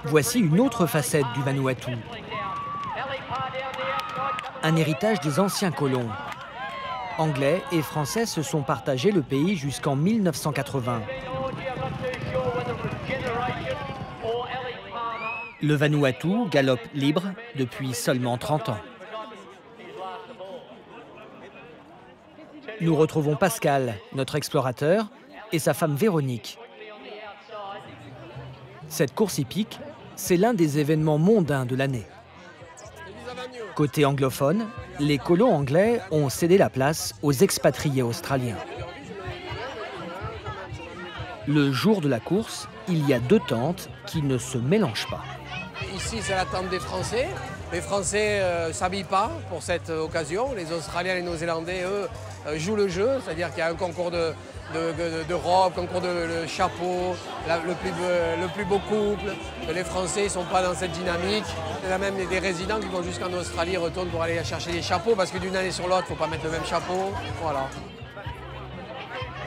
Voici une autre facette du Vanuatu. Un héritage des anciens colons. Anglais et Français se sont partagés le pays jusqu'en 1980. Le Vanuatu galope libre depuis seulement 30 ans. Nous retrouvons Pascal, notre explorateur, et sa femme Véronique. Cette course hippique, c'est l'un des événements mondains de l'année. Côté anglophone, les colons anglais ont cédé la place aux expatriés australiens. Le jour de la course, il y a deux tentes qui ne se mélangent pas. Ici, c'est la tente des Français. Les Français ne s'habillent pas pour cette occasion. Les Australiens et les Néo-Zélandais, eux, jouent le jeu. C'est-à-dire qu'il y a un concours de robe, concours de chapeau, le plus beau couple. Les Français ne sont pas dans cette dynamique. Il y a même des résidents qui vont jusqu'en Australie, retournent pour aller chercher des chapeaux parce que d'une année sur l'autre, il ne faut pas mettre le même chapeau. Voilà.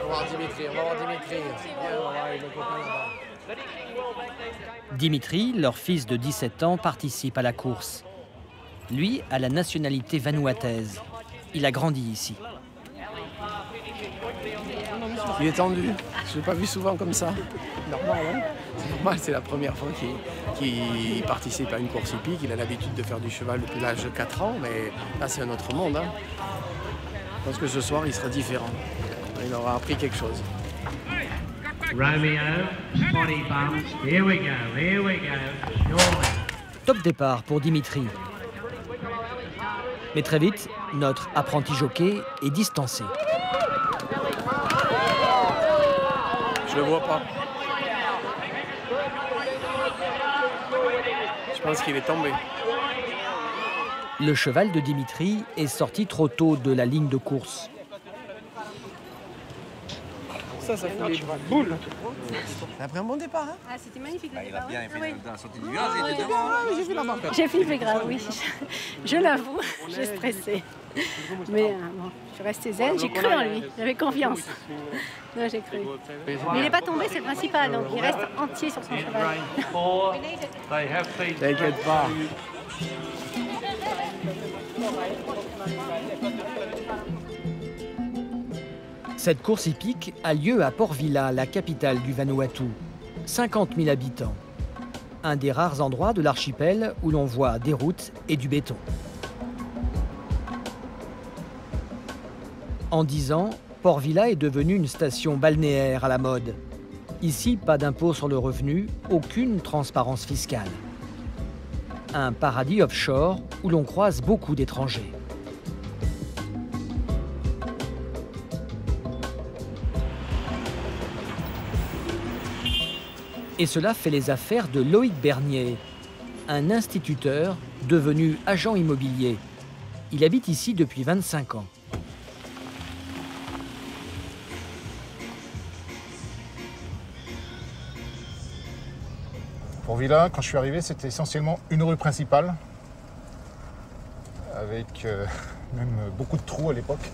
On va voir Dimitri, on va voir Dimitri. Viens, on va voir avec le copain. Dimitri, leur fils de 17 ans, participe à la course. Lui a la nationalité vanuataise. Il a grandi ici. Il est tendu, je ne l'ai pas vu souvent comme ça. Normal, hein? C'est normal, c'est la première fois qu'il participe à une course hippique. Il a l'habitude de faire du cheval depuis l'âge de 4 ans, mais là c'est un autre monde. Hein. Je pense que ce soir il sera différent. Il aura appris quelque chose. Romeo, body bump. Here we go, here we go. Top départ pour Dimitri. Mais très vite, notre apprenti jockey est distancé. Je le vois pas. Je pense qu'il est tombé. Le cheval de Dimitri est sorti trop tôt de la ligne de course. Ça fait des boules. T'as pris un bon départ, hein? Ah, c'était magnifique. Il a bien fait dans la sortie du virage, il était devant. J'ai vu la banque. J'ai flippé grave, oui. Je l'avoue, j'ai stressé. Mais bon, je suis restée zen, j'ai cru en lui, j'avais confiance. Non, j'ai cru. Mais il n'est pas tombé, c'est le principal, donc il reste entier sur son cheval. T'inquiète pas. Cette course hippique a lieu à Port Vila, la capitale du Vanuatu. 50 000 habitants. Un des rares endroits de l'archipel où l'on voit des routes et du béton. En 10 ans, Port Vila est devenu une station balnéaire à la mode. Ici, pas d'impôt sur le revenu, aucune transparence fiscale. Un paradis offshore où l'on croise beaucoup d'étrangers. Et cela fait les affaires de Loïc Bernier, un instituteur devenu agent immobilier. Il habite ici depuis 25 ans. Port Vila, quand je suis arrivé, c'était essentiellement une rue principale, avec même beaucoup de trous à l'époque.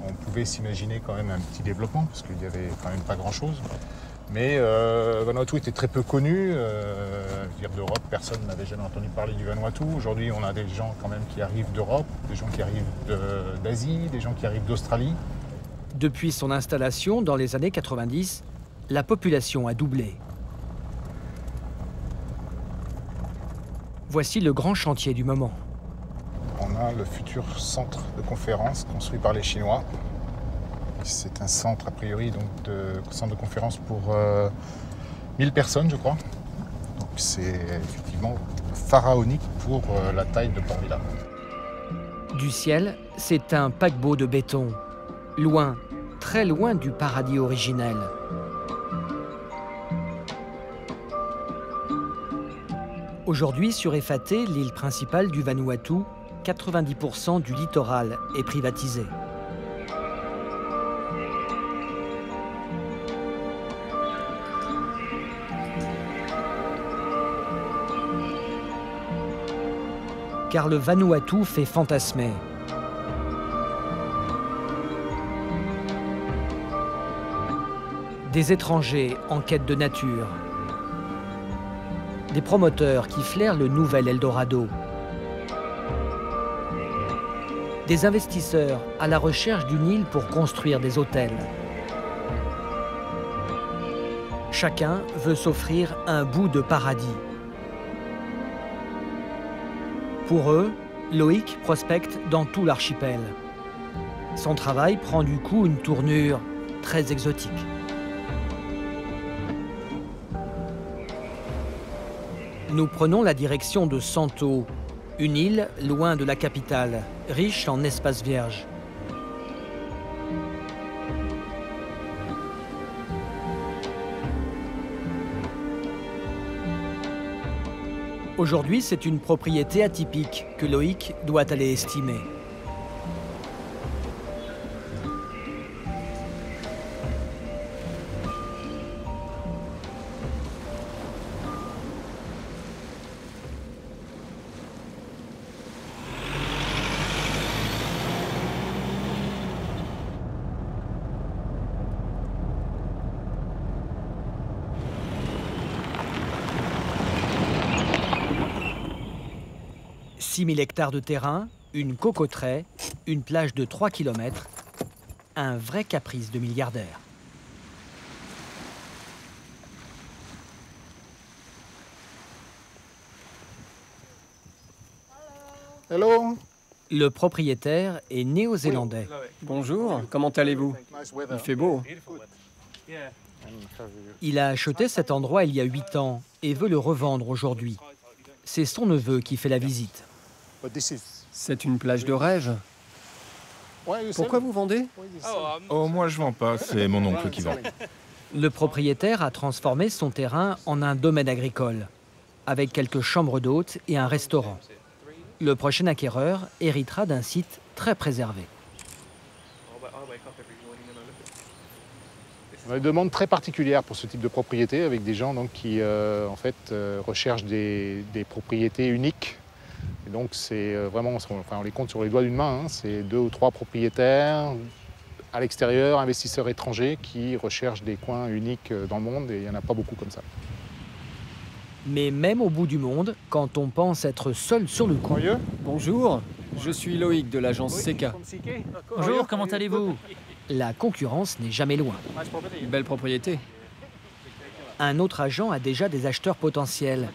On pouvait s'imaginer quand même un petit développement, parce qu'il n'y avait quand même pas grand-chose. Mais Vanuatu était très peu connu. D'Europe, personne n'avait jamais entendu parler du Vanuatu. Aujourd'hui, on a des gens quand même qui arrivent d'Europe, des gens qui arrivent d'Asie, des gens qui arrivent d'Australie. Depuis son installation dans les années 90, la population a doublé. Voici le grand chantier du moment. On a le futur centre de conférence construit par les Chinois. C'est un centre, a priori, donc centre de conférence pour 1000 personnes, je crois. Donc c'est effectivement pharaonique pour la taille de Port Vila. Du ciel, c'est un paquebot de béton. Loin, très loin du paradis originel. Aujourd'hui, sur Efate, l'île principale du Vanuatu, 90% du littoral est privatisé. Car le Vanuatu fait fantasmer. Des étrangers en quête de nature. Des promoteurs qui flairent le nouvel Eldorado. Des investisseurs à la recherche d'une île pour construire des hôtels. Chacun veut s'offrir un bout de paradis. Pour eux, Loïc prospecte dans tout l'archipel. Son travail prend du coup une tournure très exotique. Nous prenons la direction de Santo, une île loin de la capitale, riche en espaces vierges. Aujourd'hui, c'est une propriété atypique que Loïc doit aller estimer. « 6000 hectares de terrain, une cocoterie, une plage de 3 km, un vrai caprice de milliardaire. Hello. Le propriétaire est néo-zélandais. Bonjour, comment allez-vous? Il fait beau. Il a acheté cet endroit il y a 8 ans et veut le revendre aujourd'hui. C'est son neveu qui fait la visite. C'est une plage de rêve. Pourquoi vous vendez? Oh, moi je vends pas, c'est mon oncle qui vend. Le propriétaire a transformé son terrain en un domaine agricole, avec quelques chambres d'hôtes et un restaurant. Le prochain acquéreur héritera d'un site très préservé. On a une demande très particulière pour ce type de propriété, avec des gens donc, qui en fait, recherchent des propriétés uniques. Et donc c'est vraiment, on les compte sur les doigts d'une main, hein. C'est 2 ou 3 propriétaires à l'extérieur, investisseurs étrangers qui recherchent des coins uniques dans le monde, et il n'y en a pas beaucoup comme ça. Mais même au bout du monde, quand on pense être seul sur le coup... Bonjour, je suis Loïc de l'agence Seka. Bonjour, comment allez-vous? La concurrence n'est jamais loin. Belle propriété. Un autre agent a déjà des acheteurs potentiels.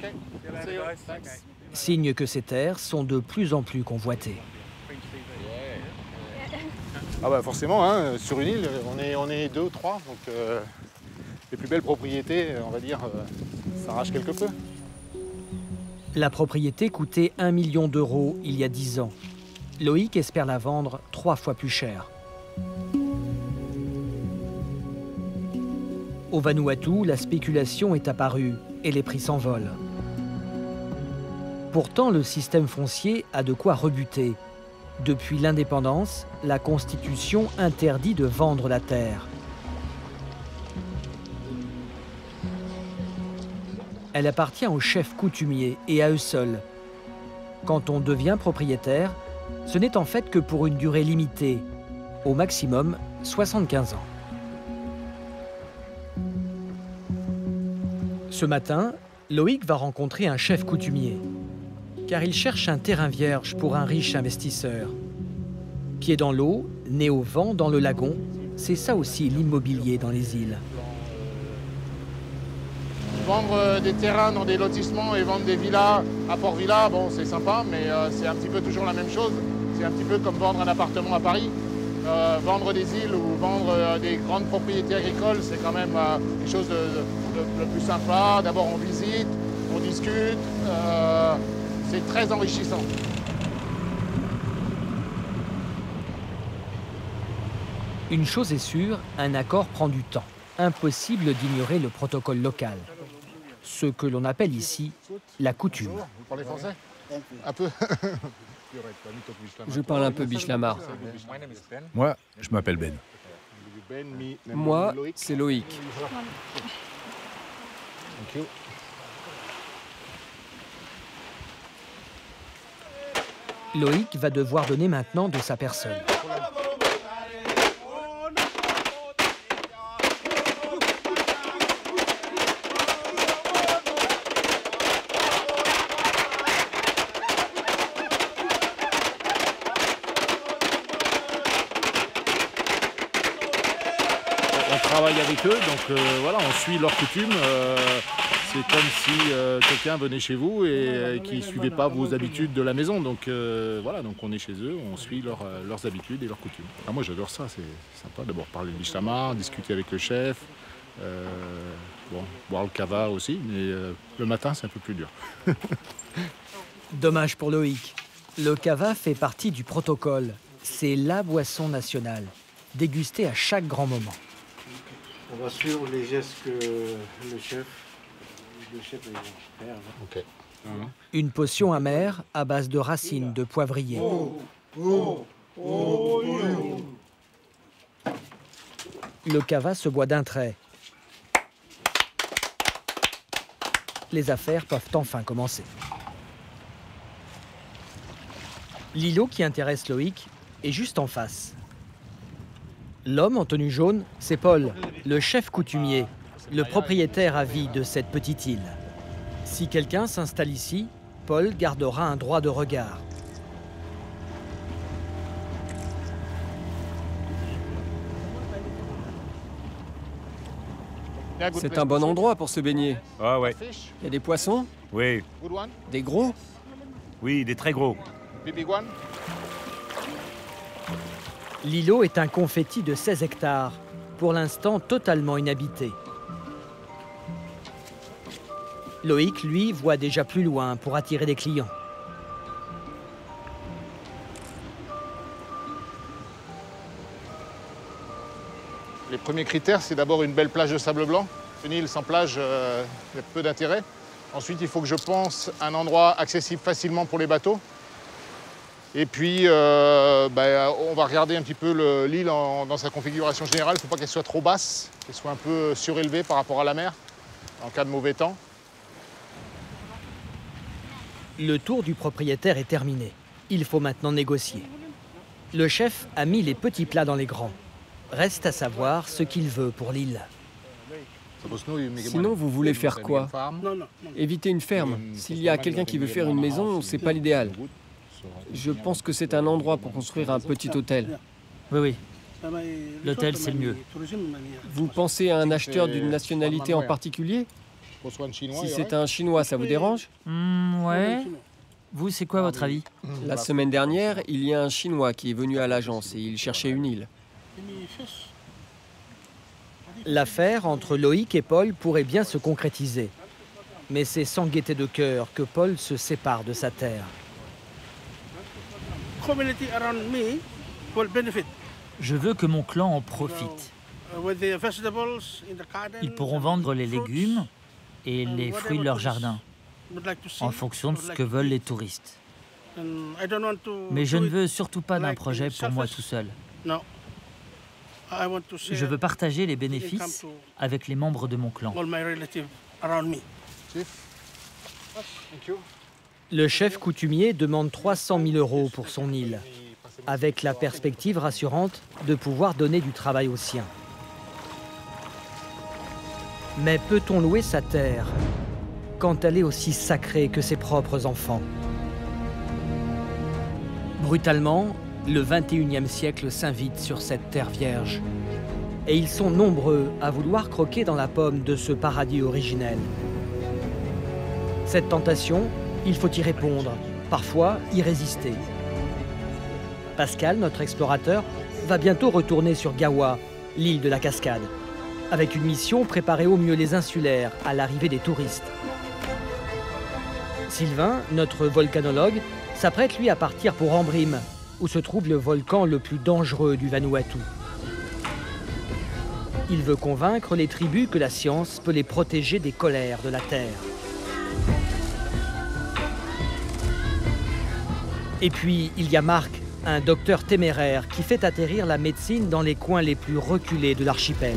Signe que ces terres sont de plus en plus convoitées. Ah bah forcément, hein, sur une île, on est 2 ou 3, donc les plus belles propriétés, on va dire, s'arrachent quelque peu. La propriété coûtait 1 million d'euros il y a 10 ans. Loïc espère la vendre 3 fois plus cher. Au Vanuatu, la spéculation est apparue et les prix s'envolent. Pourtant, le système foncier a de quoi rebuter. Depuis l'indépendance, la Constitution interdit de vendre la terre. Elle appartient aux chefs coutumiers et à eux seuls. Quand on devient propriétaire, ce n'est en fait que pour une durée limitée, au maximum 75 ans. Ce matin, Loïc va rencontrer un chef coutumier, car il cherche un terrain vierge pour un riche investisseur. Pied dans l'eau, nez au vent dans le lagon, c'est ça aussi l'immobilier dans les îles. Vendre des terrains dans des lotissements et vendre des villas à Port-Vila, bon c'est sympa, mais c'est un petit peu toujours la même chose. C'est un petit peu comme vendre un appartement à Paris. Vendre des îles ou vendre des grandes propriétés agricoles, c'est quand même quelque chose de plus sympa. D'abord on visite, on discute, c'est très enrichissant. Une chose est sûre, un accord prend du temps. Impossible d'ignorer le protocole local. Ce que l'on appelle ici la coutume. Vous parlez français? Un peu. Je parle un peu bichlama. Moi, je m'appelle Ben. Moi, c'est Loïc. Loïc va devoir donner maintenant de sa personne. On travaille avec eux, donc voilà, on suit leurs coutumes. C'est comme si quelqu'un venait chez vous et qui ne suivait pas vos habitudes de la maison. Donc voilà, donc on est chez eux, on suit leurs habitudes et leurs coutumes. Ah, moi j'adore ça, c'est sympa. D'abord parler de bichlama, discuter avec le chef, bon, boire le kava aussi, mais le matin c'est un peu plus dur. Dommage pour Loïc. Le kava fait partie du protocole. C'est la boisson nationale, dégustée à chaque grand moment. On va suivre les gestes que le chef va faire. Ok. Une potion amère à base de racines de poivrier. Le cava se boit d'un trait. Les affaires peuvent enfin commencer. L'îlot qui intéresse Loïc est juste en face. L'homme en tenue jaune, c'est Paul, le chef coutumier, le propriétaire à vie de cette petite île. Si quelqu'un s'installe ici, Paul gardera un droit de regard. C'est un bon endroit pour se baigner. Ah ouais. Il y a des poissons? Oui. Des gros? Oui, des très gros. L'îlot est un confetti de 16 hectares, pour l'instant totalement inhabité. Loïc, lui, voit déjà plus loin pour attirer des clients. Les premiers critères, c'est d'abord une belle plage de sable blanc. Une île sans plage, il y a peu d'intérêt. Ensuite, il faut que je pense à un endroit accessible facilement pour les bateaux. Et puis, on va regarder un petit peu l'île dans sa configuration générale. Il ne faut pas qu'elle soit trop basse, qu'elle soit un peu surélevée par rapport à la mer, en cas de mauvais temps. Le tour du propriétaire est terminé. Il faut maintenant négocier. Le chef a mis les petits plats dans les grands. Reste à savoir ce qu'il veut pour l'île. Sinon, vous voulez faire quoi? Éviter une ferme. S'il y a quelqu'un qui veut faire une maison, c'est pas l'idéal. Je pense que c'est un endroit pour construire un petit hôtel. Oui. L'hôtel, c'est le mieux. Vous pensez à un acheteur d'une nationalité en particulier? Si c'est un Chinois, ça vous dérange? Ouais. Vous, c'est quoi votre avis? La semaine dernière, il y a un Chinois qui est venu à l'agence et il cherchait une île. L'affaire entre Loïc et Paul pourrait bien se concrétiser. Mais c'est sans gaieté de cœur que Paul se sépare de sa terre. Je veux que mon clan en profite. Ils pourront vendre les légumes et les fruits de leur jardin, en fonction de ce que veulent les touristes. Mais je ne veux surtout pas d'un projet pour moi tout seul. Je veux partager les bénéfices avec les membres de mon clan. Le chef coutumier demande 300 000 € pour son île, avec la perspective rassurante de pouvoir donner du travail aux siens. Mais peut-on louer sa terre quand elle est aussi sacrée que ses propres enfants? Brutalement, le 21e siècle s'invite sur cette terre vierge. Et ils sont nombreux à vouloir croquer dans la pomme de ce paradis originel. Cette tentation, il faut y répondre, parfois y résister. Pascal, notre explorateur, va bientôt retourner sur Gawa, l'île de la Cascade, avec une mission préparer au mieux les insulaires à l'arrivée des touristes. Sylvain, notre volcanologue, s'apprête lui à partir pour Ambrim, où se trouve le volcan le plus dangereux du Vanuatu. Il veut convaincre les tribus que la science peut les protéger des colères de la Terre. Et puis, il y a Marc, un docteur téméraire qui fait atterrir la médecine dans les coins les plus reculés de l'archipel.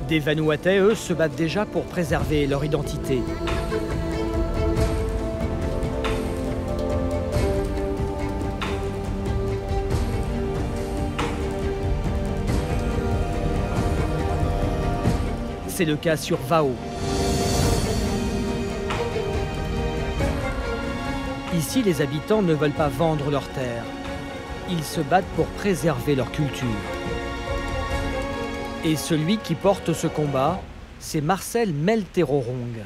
Des Vanuatais, eux, se battent déjà pour préserver leur identité. C'est le cas sur Vao. Ici, les habitants ne veulent pas vendre leurs terres. Ils se battent pour préserver leur culture. Et celui qui porte ce combat, c'est Marcel Melterorong.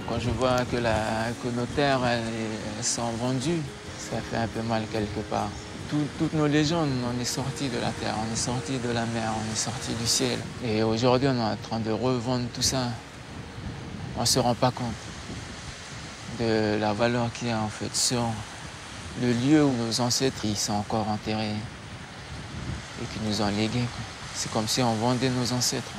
Quand je vois que nos terres elles sont vendues, ça fait un peu mal quelque part. Toutes nos légendes, on est sortis de la terre, on est sortis de la mer, on est sortis du ciel. Et aujourd'hui, on est en train de revendre tout ça. On ne se rend pas compte. de la valeur qu'il y a en fait sur le lieu où nos ancêtres ils sont encore enterrés et qui nous ont légué. C'est comme si on vendait nos ancêtres.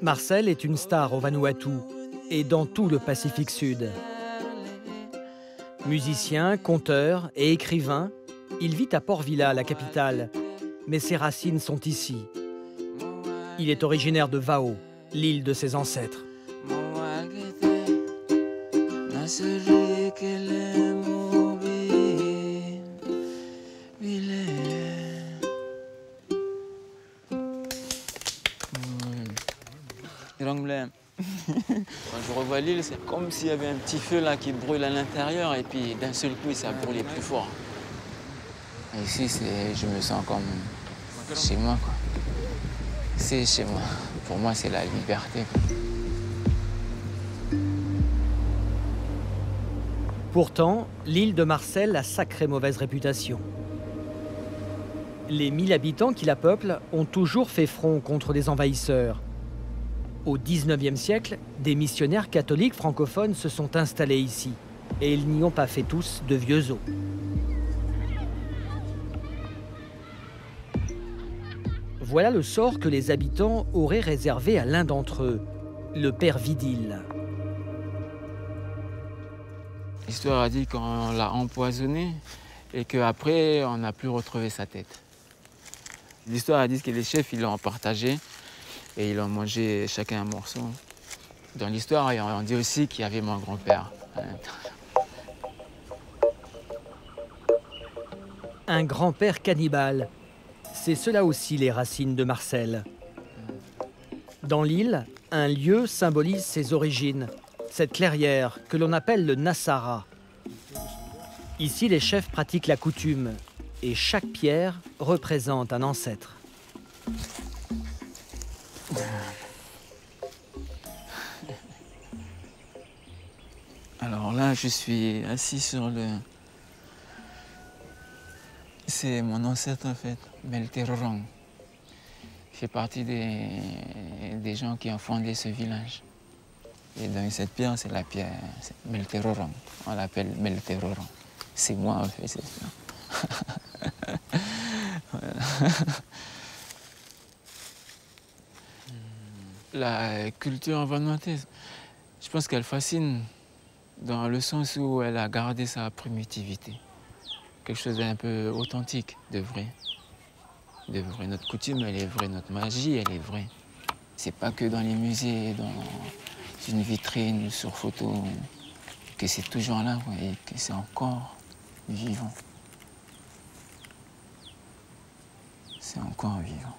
Marcel est une star au Vanuatu et dans tout le Pacifique Sud. Musicien, conteur et écrivain, il vit à Port Vila, la capitale, mais ses racines sont ici. Il est originaire de Vao, l'île de ses ancêtres. Quand je revois l'île, c'est comme s'il y avait un petit feu là qui brûle à l'intérieur et puis d'un seul coup, ça brûlait plus fort. Et ici, je me sens comme chez moi, quoi. C'est chez moi. Pour moi, c'est la liberté, quoi. Pourtant, l'île de Marcel a sacrée mauvaise réputation. Les 1000 habitants qui la peuplent ont toujours fait front contre les envahisseurs. Au XIXe siècle, des missionnaires catholiques francophones se sont installés ici et ils n'y ont pas fait tous de vieux os. Voilà le sort que les habitants auraient réservé à l'un d'entre eux, le père Vidil. L'histoire a dit qu'on l'a empoisonné et qu'après, on n'a plus retrouvé sa tête. L'histoire a dit que les chefs ils l'ont partagé et ils ont mangé chacun un morceau. Dans l'histoire, on dit aussi qu'il y avait mon grand-père. Un grand-père cannibale. C'est cela aussi les racines de Marcel. Dans l'île, un lieu symbolise ses origines, cette clairière que l'on appelle le Nassara. Ici, les chefs pratiquent la coutume et chaque pierre représente un ancêtre. Alors là, je suis assis sur le... C'est mon ancêtre en fait, Melterorong. Il fait partie des gens qui ont fondé ce village. Et dans cette pierre, c'est la pierre Melterorong. On l'appelle Melterorong. C'est moi en fait, c'est ça. Voilà. La culture vanuataise, je pense qu'elle fascine dans le sens où elle a gardé sa primitivité. Quelque chose d'un peu authentique, de vrai. De vrai. Notre coutume, elle est vraie. Notre magie, elle est vraie. C'est pas que dans les musées, dans une vitrine, sur photo, que c'est toujours là, et que c'est encore vivant. C'est encore vivant.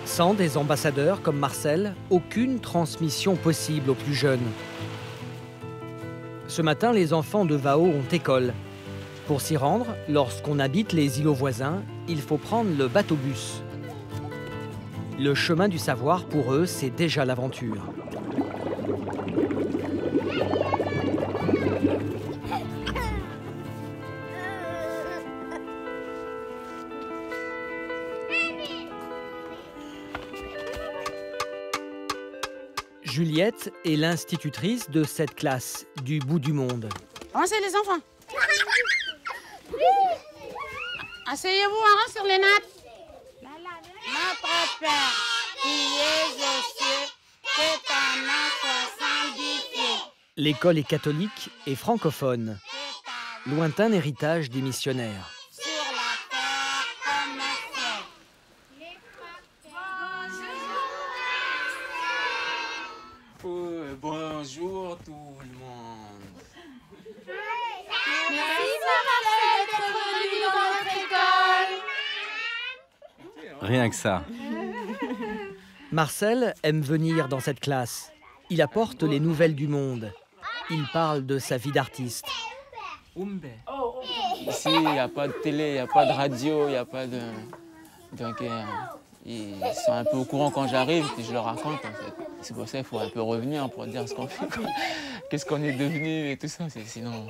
Sans des ambassadeurs comme Marcel, aucune transmission possible aux plus jeunes. Ce matin, les enfants de Vao ont école. Pour s'y rendre, lorsqu'on habite les îlots voisins, il faut prendre le bateau-bus. Le chemin du savoir, pour eux, c'est déjà l'aventure. Juliette est l'institutrice de cette classe du bout du monde. Avancez les enfants. Asseyez-vous sur les nattes. Notre Père qui est aux cieux, que ton nom soit sanctifié. L'école est catholique et francophone. Lointain héritage des missionnaires. Bonjour tout le monde. Merci Marcel d'être venu dans notre école. Rien que ça. Marcel aime venir dans cette classe. Il apporte les nouvelles du monde. Il parle de sa vie d'artiste. Ici, il n'y a pas de télé, il n'y a pas de radio, il n'y a pas de... Donc, ils sont un peu au courant quand j'arrive, puis je leur raconte, en fait. C'est pour ça qu'il faut un peu revenir pour dire ce qu'on fait, qu'est-ce qu'on est devenu et tout ça. Sinon,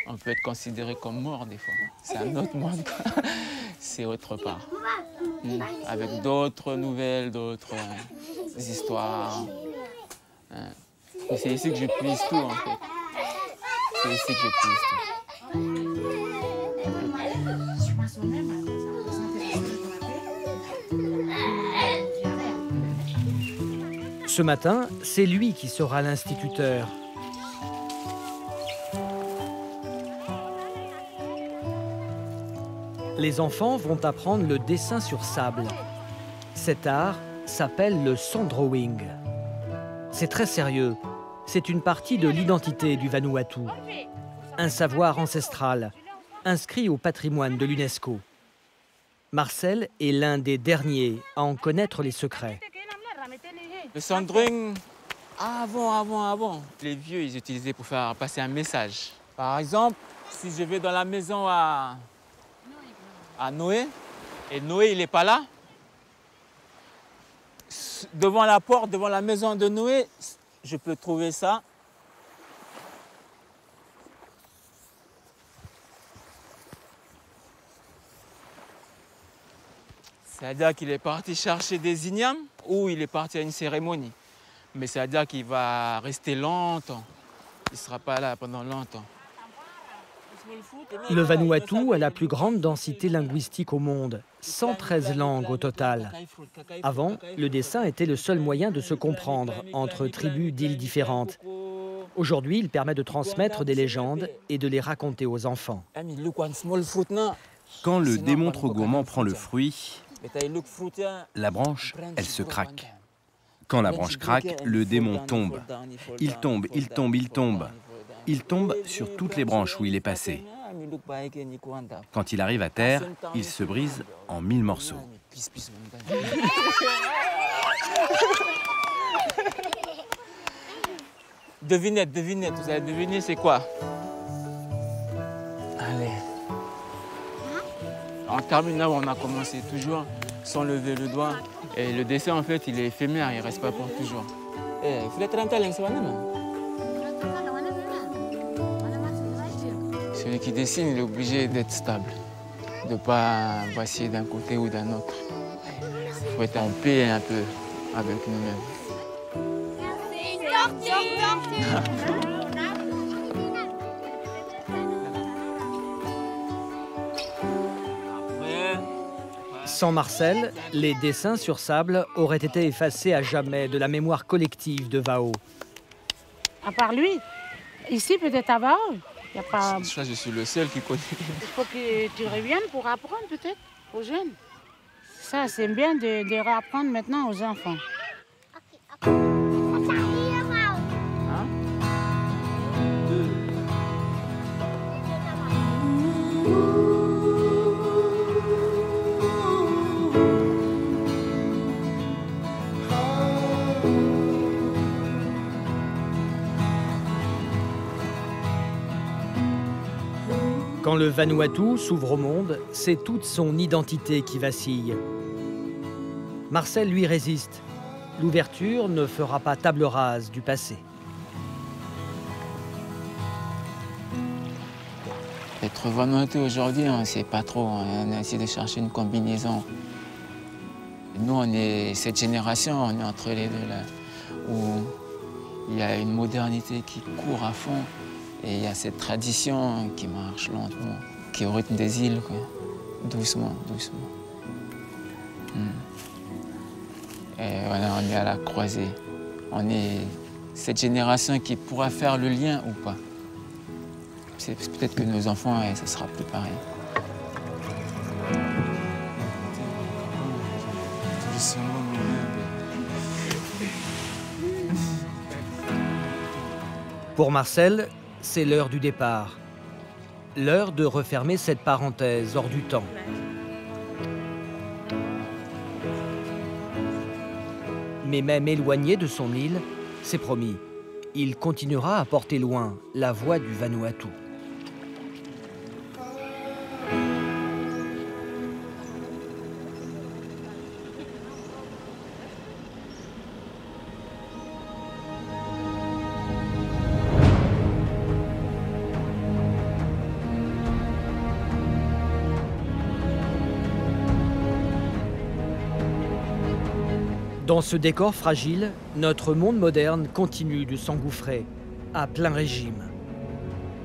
on peut être considéré comme mort, des fois. C'est un autre monde, quoi. C'est autre part. Avec d'autres nouvelles, d'autres histoires. Et c'est ici que je puise tout, en fait. C'est ici que je puise tout. Ce matin, c'est lui qui sera l'instituteur. Les enfants vont apprendre le dessin sur sable. Cet art s'appelle le sanddrawing. C'est très sérieux. C'est une partie de l'identité du Vanuatu. Un savoir ancestral, inscrit au patrimoine de l'UNESCO. Marcel est l'un des derniers à en connaître les secrets. Le sanddrawing, avant, les vieux, ils utilisaient pour faire passer un message. Par exemple, si je vais dans la maison à Noé, et Noé, il n'est pas là, devant la porte, devant la maison de Noé, je peux trouver ça. C'est-à-dire qu'il est parti chercher des ignames ou il est parti à une cérémonie. Mais c'est-à-dire qu'il va rester longtemps. Il ne sera pas là pendant longtemps. Le Vanuatu a la plus grande densité linguistique au monde, 113 langues au total. Avant, le dessin était le seul moyen de se comprendre entre tribus d'îles différentes. Aujourd'hui, il permet de transmettre des légendes et de les raconter aux enfants. Quand le démon trop gourmand prend le fruit, la branche, elle se craque. Quand la branche craque, le démon tombe. Il tombe, il tombe, il tombe. Il tombe sur toutes les branches où il est passé. Quand il arrive à terre, il se brise en 1000 morceaux. Devinette, vous allez deviner c'est quoi? Allez. En terminale, on a commencé toujours sans lever le doigt. Et le dessin, en fait, il est éphémère, il ne reste pas pour toujours. Celui qui dessine, il est obligé d'être stable, de ne pas vaciller d'un côté ou d'un autre. Il faut être en paix un peu avec nous-mêmes. Sans Marcel, les dessins sur sable auraient été effacés à jamais de la mémoire collective de Wao. À part lui, ici peut-être à Wao, il n'y a pas... Je suis le seul qui connaît. Il faut que tu reviennes pour apprendre peut-être aux jeunes. Ça, c'est bien de réapprendre maintenant aux enfants. Quand le Vanuatu s'ouvre au monde, c'est toute son identité qui vacille. Marcel lui résiste. L'ouverture ne fera pas table rase du passé. Être Vanuatu aujourd'hui, on ne sait pas trop. On a essayé de chercher une combinaison. Nous, on est cette génération, on est entre les deux là, où il y a une modernité qui court à fond. Et il y a cette tradition qui marche lentement, qui est au rythme des îles, quoi. Doucement, doucement. Et voilà, on est à la croisée. On est cette génération qui pourra faire le lien ou pas. Peut-être que nos enfants, ça sera plus pareil. Pour Marcel, c'est l'heure du départ. L'heure de refermer cette parenthèse hors du temps. Mais même éloigné de son île, c'est promis, il continuera à porter loin la voix du Vanuatu. Dans ce décor fragile, notre monde moderne continue de s'engouffrer, à plein régime.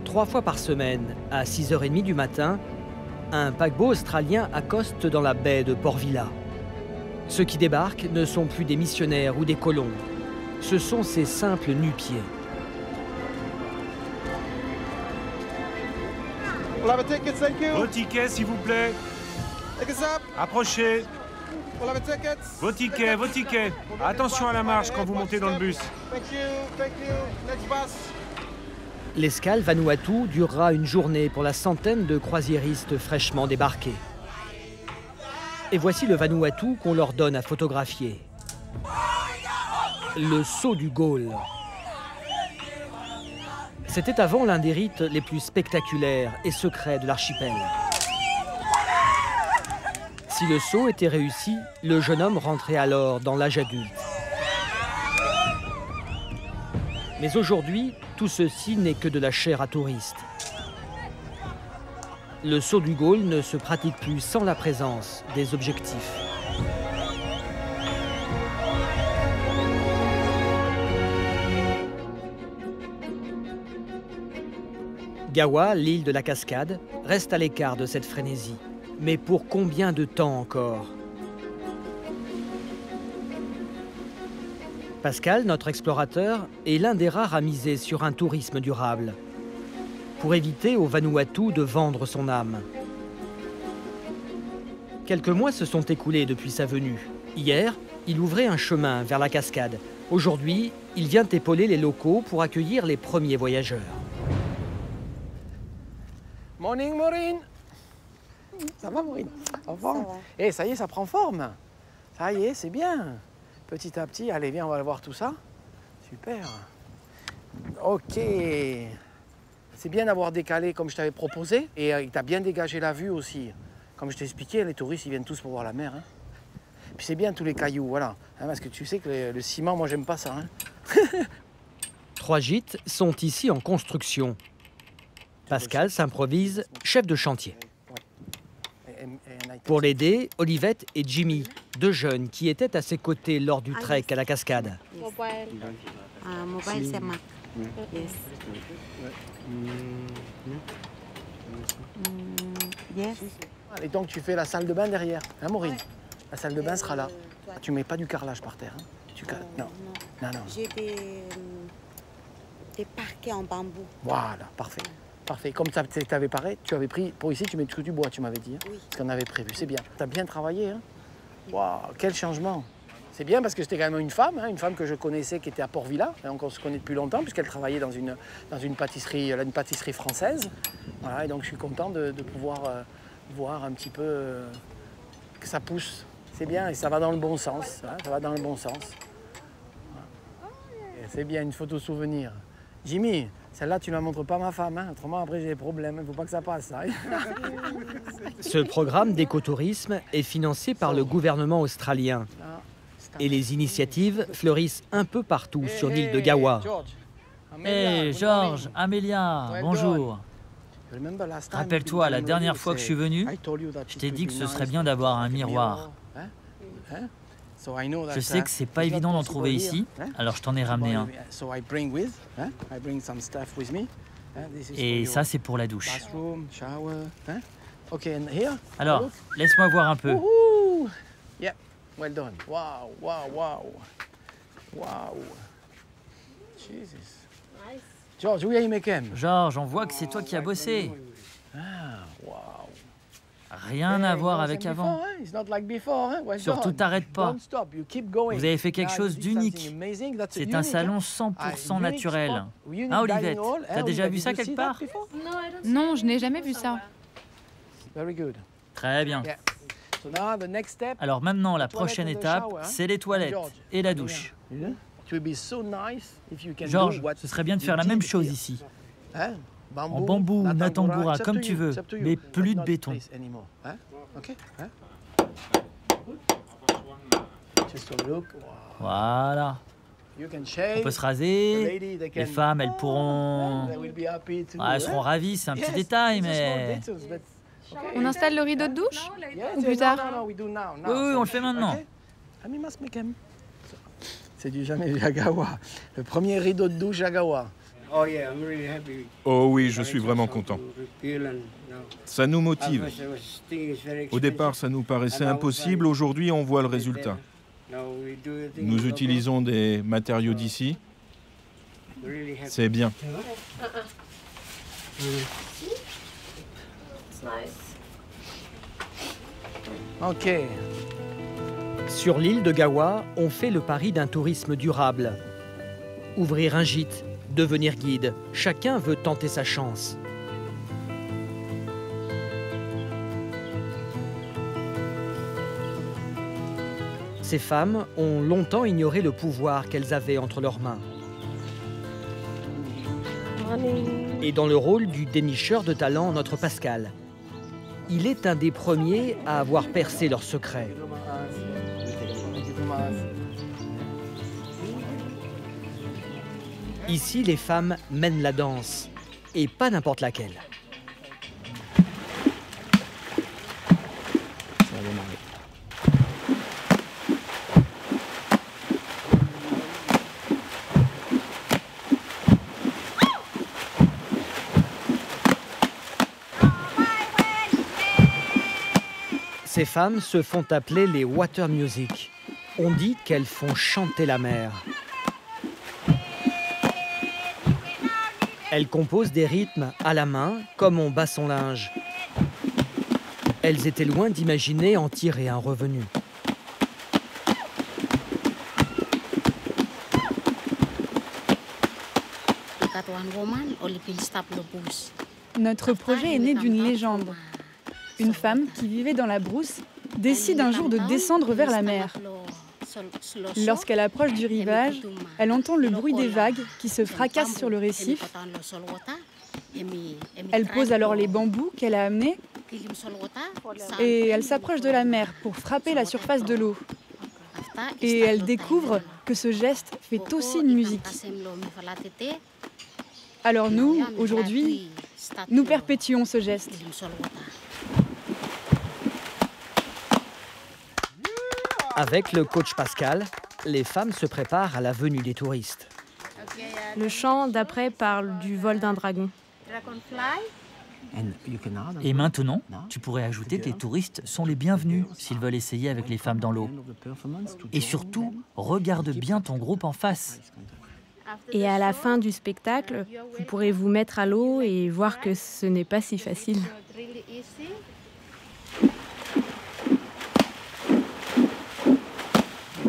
3 fois par semaine, à 6h30 du matin, un paquebot australien accoste dans la baie de Port Vila. Ceux qui débarquent ne sont plus des missionnaires ou des colons. Ce sont ces simples nu-pieds. Vos tickets, s'il vous plaît. Approchez. Vos tickets, vos tickets. Attention à la marche quand vous montez dans le bus. L'escale Vanuatu durera une journée pour la centaine de croisiéristes fraîchement débarqués. Et voici le Vanuatu qu'on leur donne à photographier. Le saut du Gaule. C'était avant l'un des rites les plus spectaculaires et secrets de l'archipel. Si le saut était réussi, le jeune homme rentrait alors dans l'âge adulte. Mais aujourd'hui, tout ceci n'est que de la chair à touriste. Le saut du Gaule ne se pratique plus sans la présence des objectifs. Gawa, l'île de la cascade, reste à l'écart de cette frénésie. Mais pour combien de temps encore? Pascal, notre explorateur, est l'un des rares à miser sur un tourisme durable, pour éviter au Vanuatu de vendre son âme. Quelques mois se sont écoulés depuis sa venue. Hier, il ouvrait un chemin vers la cascade. Aujourd'hui, il vient épauler les locaux pour accueillir les premiers voyageurs. Morning, Maureen. Ça va, Maureen? Au revoir. Eh, ça y est, ça prend forme. Ça y est, c'est bien. Petit à petit, allez, viens, on va voir tout ça. Super. Ok. C'est bien d'avoir décalé comme je t'avais proposé. Et tu as bien dégagé la vue aussi. Comme je t'ai expliqué, les touristes, ils viennent tous pour voir la mer. Hein. Puis c'est bien tous les cailloux, voilà. Hein, parce que tu sais que le ciment, moi, j'aime pas ça. Hein. 3 gîtes sont ici en construction. Pascal s'improvise chef de chantier. Pour l'aider, Olivette et Jimmy, 2 jeunes qui étaient à ses côtés lors du trek à la cascade. Mobile, c'est Mac. Yes. Yes. Et donc tu fais la salle de bain derrière, hein, Maureen? La salle de bain sera là. Tu mets pas du carrelage par terre. Hein? Non. Non. J'ai des parquets en bambou. Voilà, parfait. Parfait. Comme tu avais pris, pour ici, tu mets que du bois, tu m'avais dit. Hein, oui. Ce qu'on avait prévu. C'est bien. Tu as bien travaillé. Hein. Waouh, quel changement. C'est bien parce que c'était quand même une femme que je connaissais qui était à Port Vila. Donc on se connaît depuis longtemps puisqu'elle travaillait dans une pâtisserie française. Voilà, et donc je suis content de pouvoir voir un petit peu que ça pousse. C'est bien et ça va dans le bon sens. Hein, ça va dans le bon sens. C'est bien, une photo souvenir. Jimmy, celle-là, tu ne la montres pas à ma femme, hein? Autrement, après, j'ai des problèmes. Il ne faut pas que ça passe, ça. Ce programme d'écotourisme est financé par le gouvernement australien. Et les initiatives fleurissent un peu partout sur l'île de Gawa. Hey, Georges, Amélia, bonjour. Rappelle-toi, la dernière fois que je suis venu, je t'ai dit que ce serait bien d'avoir un miroir. Je sais que c'est pas évident d'en trouver ici, alors je t'en ai ramené un. Et ça, c'est pour la douche. Alors, laisse-moi voir un peu. Well done. Wow. Jesus. George, où est Mekem? Georges, on voit que c'est toi qui as bossé. Rien à voir avec avant. Surtout, t'arrêtes pas. Vous avez fait quelque chose d'unique. C'est un salon 100% naturel. Hein, Olivette? T'as déjà vu ça quelque part? Non, je n'ai jamais vu ça. Très bien. Alors maintenant, la prochaine étape, c'est les toilettes et la douche. Georges, ce serait bien de faire la même chose ici. En bambou, natangura, comme tu veux, mais plus de béton. Voilà. On peut se raser. Les femmes, elles pourront... elles seront ravies, c'est un petit détail, mais... On installe le rideau de douche? Ou plus tard? Oui, on le fait maintenant. C'est du jamais vu à Gawa. Le premier rideau de douche à Gawa. Oh oui, je suis vraiment content. Ça nous motive. Au départ, ça nous paraissait impossible. Aujourd'hui, on voit le résultat. Nous utilisons des matériaux d'ici. C'est bien. Ok. Sur l'île de Gawa, on fait le pari d'un tourisme durable. Ouvrir un gîte, devenir guide, chacun veut tenter sa chance. Ces femmes ont longtemps ignoré le pouvoir qu'elles avaient entre leurs mains. Et dans le rôle du dénicheur de talent, notre Pascal. Il est un des premiers à avoir percé leur secret. Ici, les femmes mènent la danse, et pas n'importe laquelle. Ces femmes se font appeler les water music. On dit qu'elles font chanter la mer. Elles composent des rythmes à la main, comme on bat son linge. Elles étaient loin d'imaginer en tirer un revenu. Notre projet est né d'une légende. Une femme qui vivait dans la brousse décide un jour de descendre vers la mer. Lorsqu'elle approche du rivage, elle entend le bruit des vagues qui se fracassent sur le récif. Elle pose alors les bambous qu'elle a amenés et elle s'approche de la mer pour frapper la surface de l'eau. Et elle découvre que ce geste fait aussi une musique. Alors nous, aujourd'hui, nous perpétuons ce geste. Avec le coach Pascal, les femmes se préparent à la venue des touristes. Le chant d'après parle du vol d'un dragon. Et maintenant, tu pourrais ajouter que les touristes sont les bienvenus s'ils veulent essayer avec les femmes dans l'eau. Et surtout, regarde bien ton groupe en face. Et à la fin du spectacle, vous pourrez vous mettre à l'eau et voir que ce n'est pas si facile.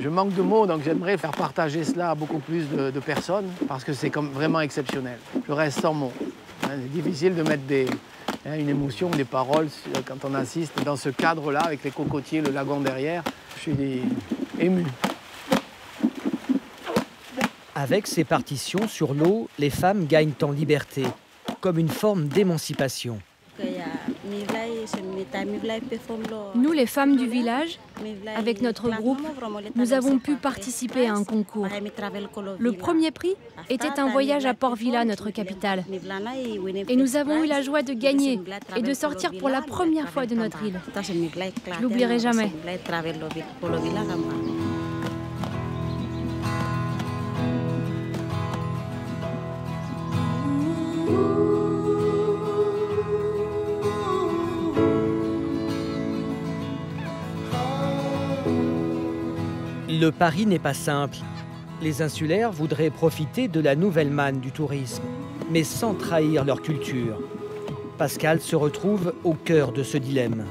Je manque de mots, donc j'aimerais faire partager cela à beaucoup plus de personnes, parce que c'est vraiment exceptionnel. Je reste sans mots. C'est difficile de mettre une émotion, des paroles quand on assiste dans ce cadre-là, avec les cocotiers, le lagon derrière. Je suis ému. Avec ces partitions sur l'eau, les femmes gagnent en liberté, comme une forme d'émancipation. Nous, les femmes du village, avec notre groupe, nous avons pu participer à un concours. Le premier prix était un voyage à Port Vila, notre capitale. Et nous avons eu la joie de gagner et de sortir pour la première fois de notre île. Je l'oublierai jamais. Le pari n'est pas simple. Les insulaires voudraient profiter de la nouvelle manne du tourisme, mais sans trahir leur culture. Pascal se retrouve au cœur de ce dilemme.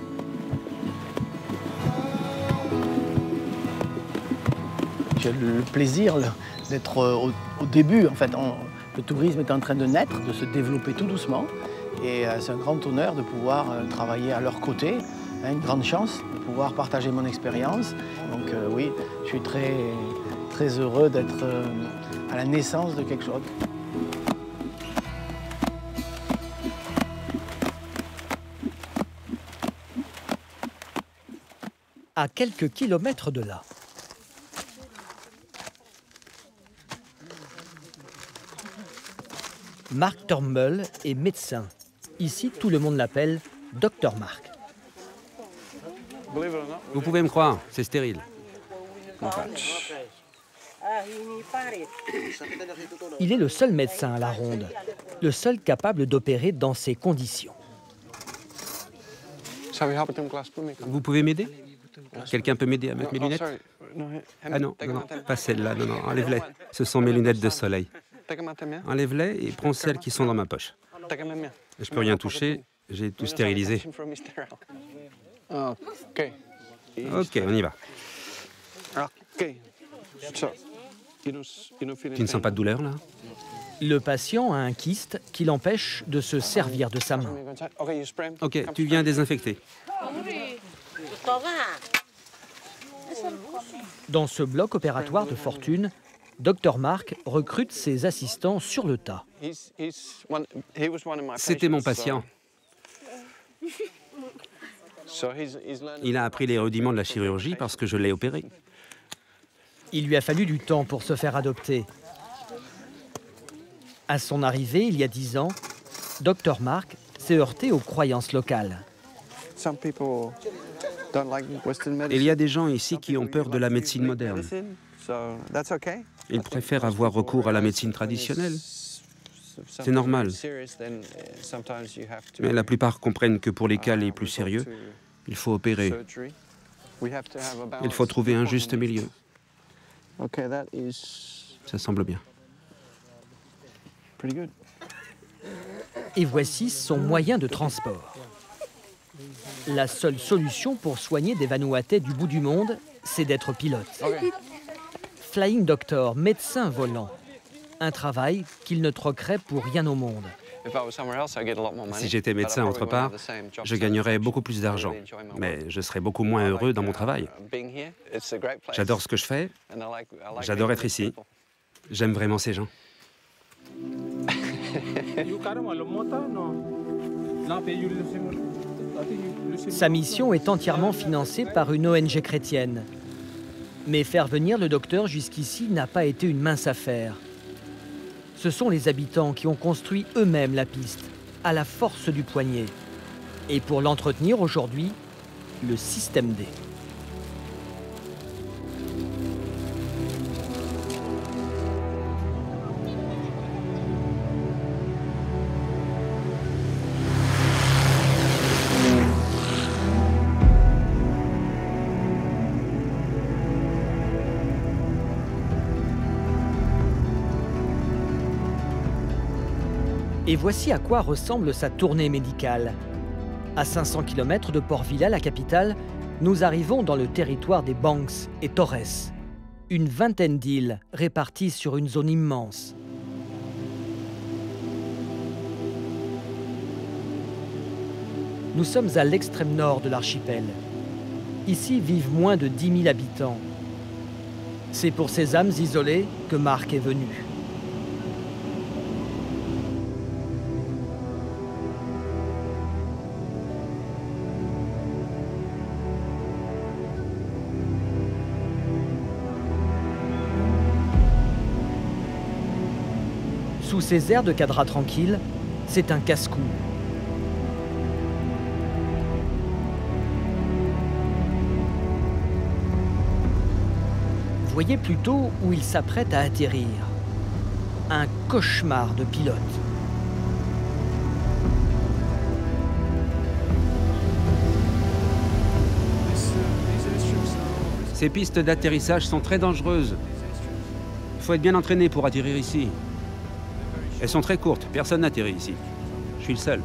J'ai le plaisir d'être au début. En fait, le tourisme est en train de naître, de se développer tout doucement. Et c'est un grand honneur de pouvoir travailler à leur côté. Une grande chance de pouvoir partager mon expérience. Donc oui, je suis très, très heureux d'être à la naissance de quelque chose. À quelques kilomètres de là. Marc Turnbull est médecin. Ici, tout le monde l'appelle Dr Marc. Vous pouvez me croire, c'est stérile. Il est le seul médecin à la ronde, le seul capable d'opérer dans ces conditions. Vous pouvez m'aider? Quelqu'un peut m'aider à mettre mes lunettes? Ah non, non, non, pas celles-là, non, non, enlève-les. Ce sont mes lunettes de soleil. Enlève-les et prends celles qui sont dans ma poche. Je peux rien toucher, j'ai tout stérilisé. Ok, on y va. Tu ne sens pas de douleur, là? Le patient a un kyste qui l'empêche de se servir de sa main. Ok, tu viens désinfecter. Dans ce bloc opératoire de fortune, Dr Mark recrute ses assistants sur le tas. C'était mon patient. Il a appris les rudiments de la chirurgie parce que je l'ai opéré. Il lui a fallu du temps pour se faire adopter. À son arrivée, il y a 10 ans, Dr Mark s'est heurté aux croyances locales. Il y a des gens ici qui ont peur de la médecine moderne. Ils préfèrent avoir recours à la médecine traditionnelle. C'est normal. Mais la plupart comprennent que pour les cas les plus sérieux, il faut opérer. Il faut trouver un juste milieu. Ça semble bien. Et voici son moyen de transport. La seule solution pour soigner des Vanuatais du bout du monde, c'est d'être pilote. Flying Doctor, médecin volant. Un travail qu'il ne troquerait pour rien au monde. Si j'étais médecin autre part, je gagnerais beaucoup plus d'argent. Mais je serais beaucoup moins heureux dans mon travail. J'adore ce que je fais. J'adore être ici. J'aime vraiment ces gens. Sa mission est entièrement financée par une ONG chrétienne. Mais faire venir le docteur jusqu'ici n'a pas été une mince affaire. Ce sont les habitants qui ont construit eux-mêmes la piste, à la force du poignet. Et pour l'entretenir aujourd'hui, le système D. Et voici à quoi ressemble sa tournée médicale. À 500 km de Port Vila, la capitale, nous arrivons dans le territoire des Banks et Torres. Une vingtaine d'îles réparties sur une zone immense. Nous sommes à l'extrême nord de l'archipel. Ici vivent moins de 10 000 habitants. C'est pour ces âmes isolées que Mark est venu. Sous ces airs de cadra tranquille, c'est un casse-cou. Voyez plutôt où il s'apprête à atterrir. Un cauchemar de pilote. Ces pistes d'atterrissage sont très dangereuses. Il faut être bien entraîné pour atterrir ici. Elles sont très courtes, personne n'atterrit ici. Je suis le seul.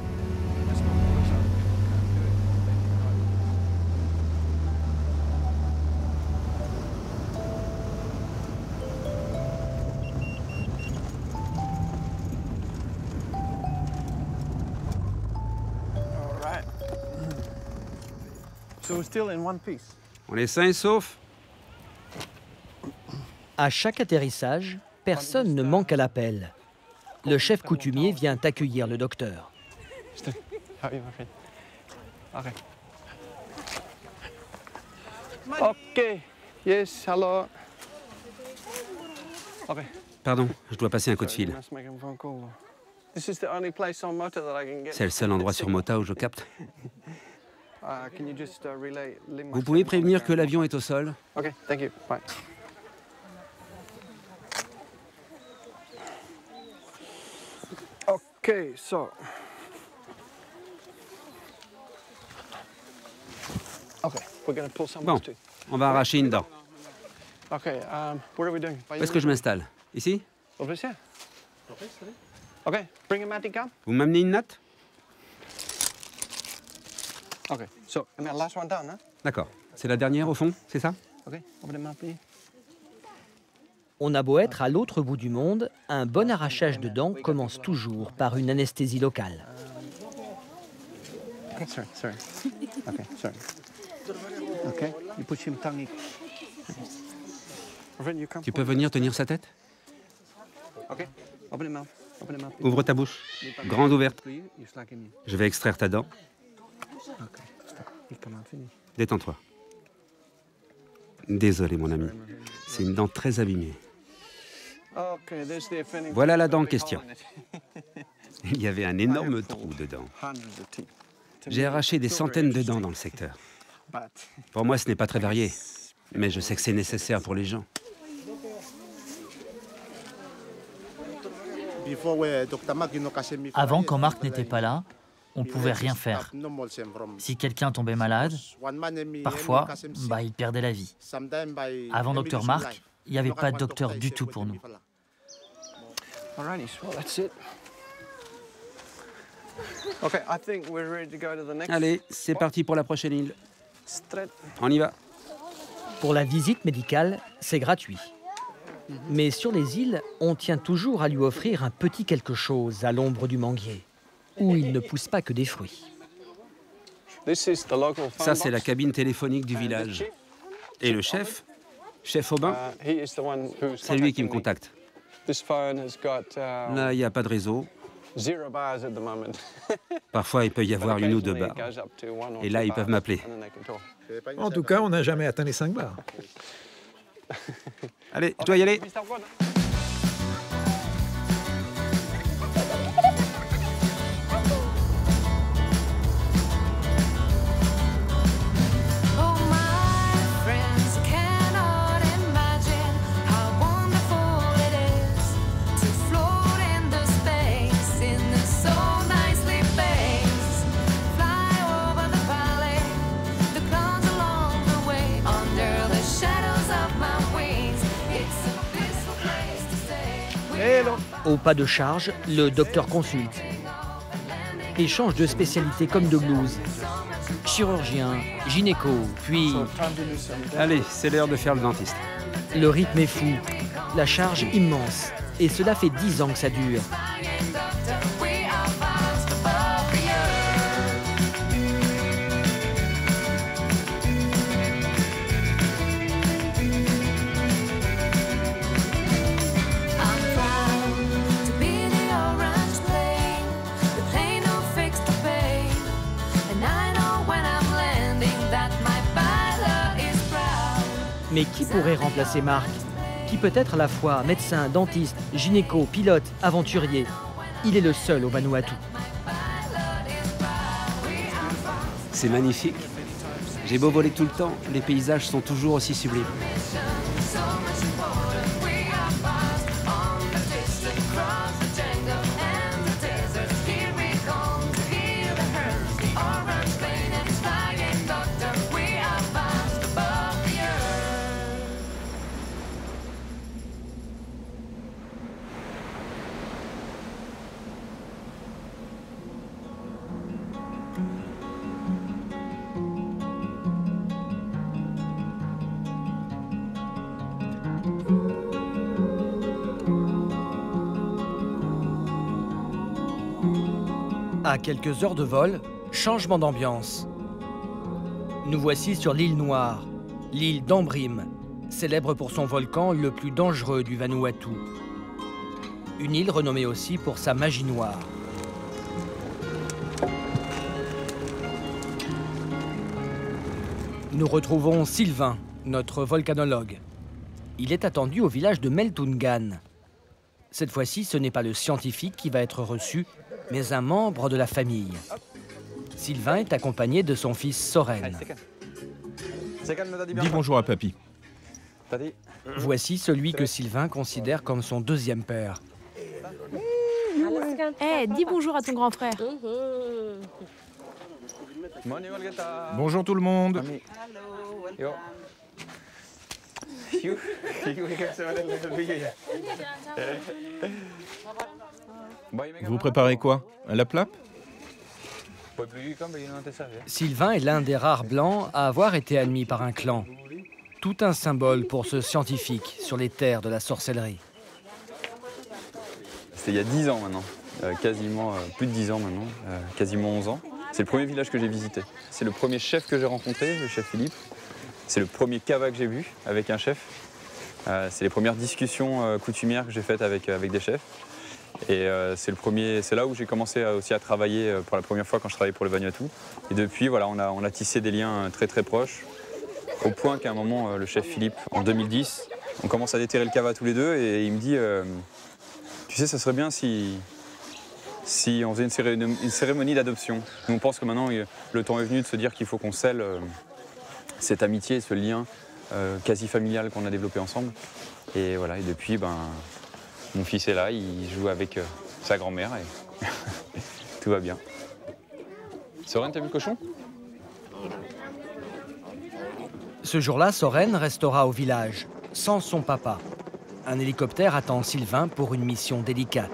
On est sains et saufs. À chaque atterrissage, personne ne manque à l'appel. Le chef coutumier vient accueillir le docteur. Ok. Yes, hello. Pardon, je dois passer un coup de fil. C'est le seul endroit sur Mota où je capte. Vous pouvez prévenir que l'avion est au sol? Okay, so. Okay, we're going to pull some Bon, too. on va arracher une dent. Okay, what are we doing? Où est-ce que je m'installe? Ici? Over here. Okay, bring a matting gun. Vous m'amenez une natte? Okay, so, and the last one down, huh? D'accord. C'est la dernière au fond, c'est ça? Okay, over the map, please. On a beau être à l'autre bout du monde, un bon arrachage de dents commence toujours par une anesthésie locale. Okay, sorry. Okay, sorry. Okay, you push him tongue. Tu peux venir tenir sa tête? Okay, open the mouth. Open the mouth. Ouvre ta bouche, grande ouverte. You slack in. Je vais extraire ta dent. Okay, stop. You come out, finish. Détends-toi. Désolé, mon ami. C'est une dent très abîmée. Okay, there's the offending. Voilà la dent en question. Il y avait un énorme trou dedans. J'ai arraché des centaines de dents dans le secteur. Pour moi, ce n'est pas très varié, mais je sais que c'est nécessaire pour les gens. Avant, quand Marc n'était pas là, on ne pouvait rien faire. Si quelqu'un tombait malade, parfois, il perdait la vie. Avant Dr Marc, il n'y avait pas de docteur du tout pour nous. Allez, c'est parti pour la prochaine île. On y va. Pour la visite médicale, c'est gratuit. Mais sur les îles, on tient toujours à lui offrir un petit quelque chose à l'ombre du manguier, où il ne pousse pas que des fruits. Ça, c'est la cabine téléphonique du village. Et le chef Aubin, c'est lui qui me contacte. Là, il n'y a pas de réseau. Parfois, il peut y avoir une ou deux barres. Et là, ils peuvent m'appeler. En tout cas, on n'a jamais atteint les 5 bars. Allez, je dois y aller. Au pas de charge, le docteur consulte et change de spécialité comme de blues. Chirurgien, gynéco, puis... Allez, c'est l'heure de faire le dentiste. Le rythme est fou, la charge immense, et cela fait 10 ans que ça dure. Mais qui pourrait remplacer Marc? Qui peut être à la fois médecin, dentiste, gynéco, pilote, aventurier? Il est le seul au Vanuatu. C'est magnifique. J'ai beau voler tout le temps, les paysages sont toujours aussi sublimes. À quelques heures de vol, changement d'ambiance. Nous voici sur l'île Noire, l'île d'Ambrim, célèbre pour son volcan le plus dangereux du Vanuatu. Une île renommée aussi pour sa magie noire. Nous retrouvons Sylvain, notre volcanologue. Il est attendu au village de Meltungan. Cette fois-ci, ce n'est pas le scientifique qui va être reçu, mais un membre de la famille. Sylvain est accompagné de son fils Soren. Dis bonjour à papy. Voici celui que Sylvain considère comme son deuxième père. Hé, dis bonjour à ton grand frère. Bonjour tout le monde. Vous préparez quoi? Un laplap? Sylvain est l'un des rares blancs à avoir été admis par un clan. Tout un symbole pour ce scientifique sur les terres de la sorcellerie. C'était il y a 10 ans maintenant, quasiment plus de 10 ans maintenant, quasiment 11 ans. C'est le premier village que j'ai visité. C'est le premier chef que j'ai rencontré, le chef Philippe. C'est le premier kava que j'ai vu avec un chef. C'est les premières discussions coutumières que j'ai faites avec des chefs. Et c'est là où j'ai commencé aussi à travailler pour la première fois quand je travaillais pour le Vanuatu. Et depuis, voilà, on a tissé des liens très très proches, au point qu'à un moment, le chef Philippe, en 2010, on commence à déterrer le kava tous les deux et il me dit tu sais, ça serait bien si on faisait une cérémonie d'adoption. Nous, on pense que maintenant, le temps est venu de se dire qu'il faut qu'on scelle cette amitié, ce lien quasi familial qu'on a développé ensemble. Et voilà, et depuis, mon fils est là, il joue avec sa grand-mère et tout va bien. Soren, t'as vu le cochon? Ce jour-là, Soren restera au village, sans son papa. Un hélicoptère attend Sylvain pour une mission délicate.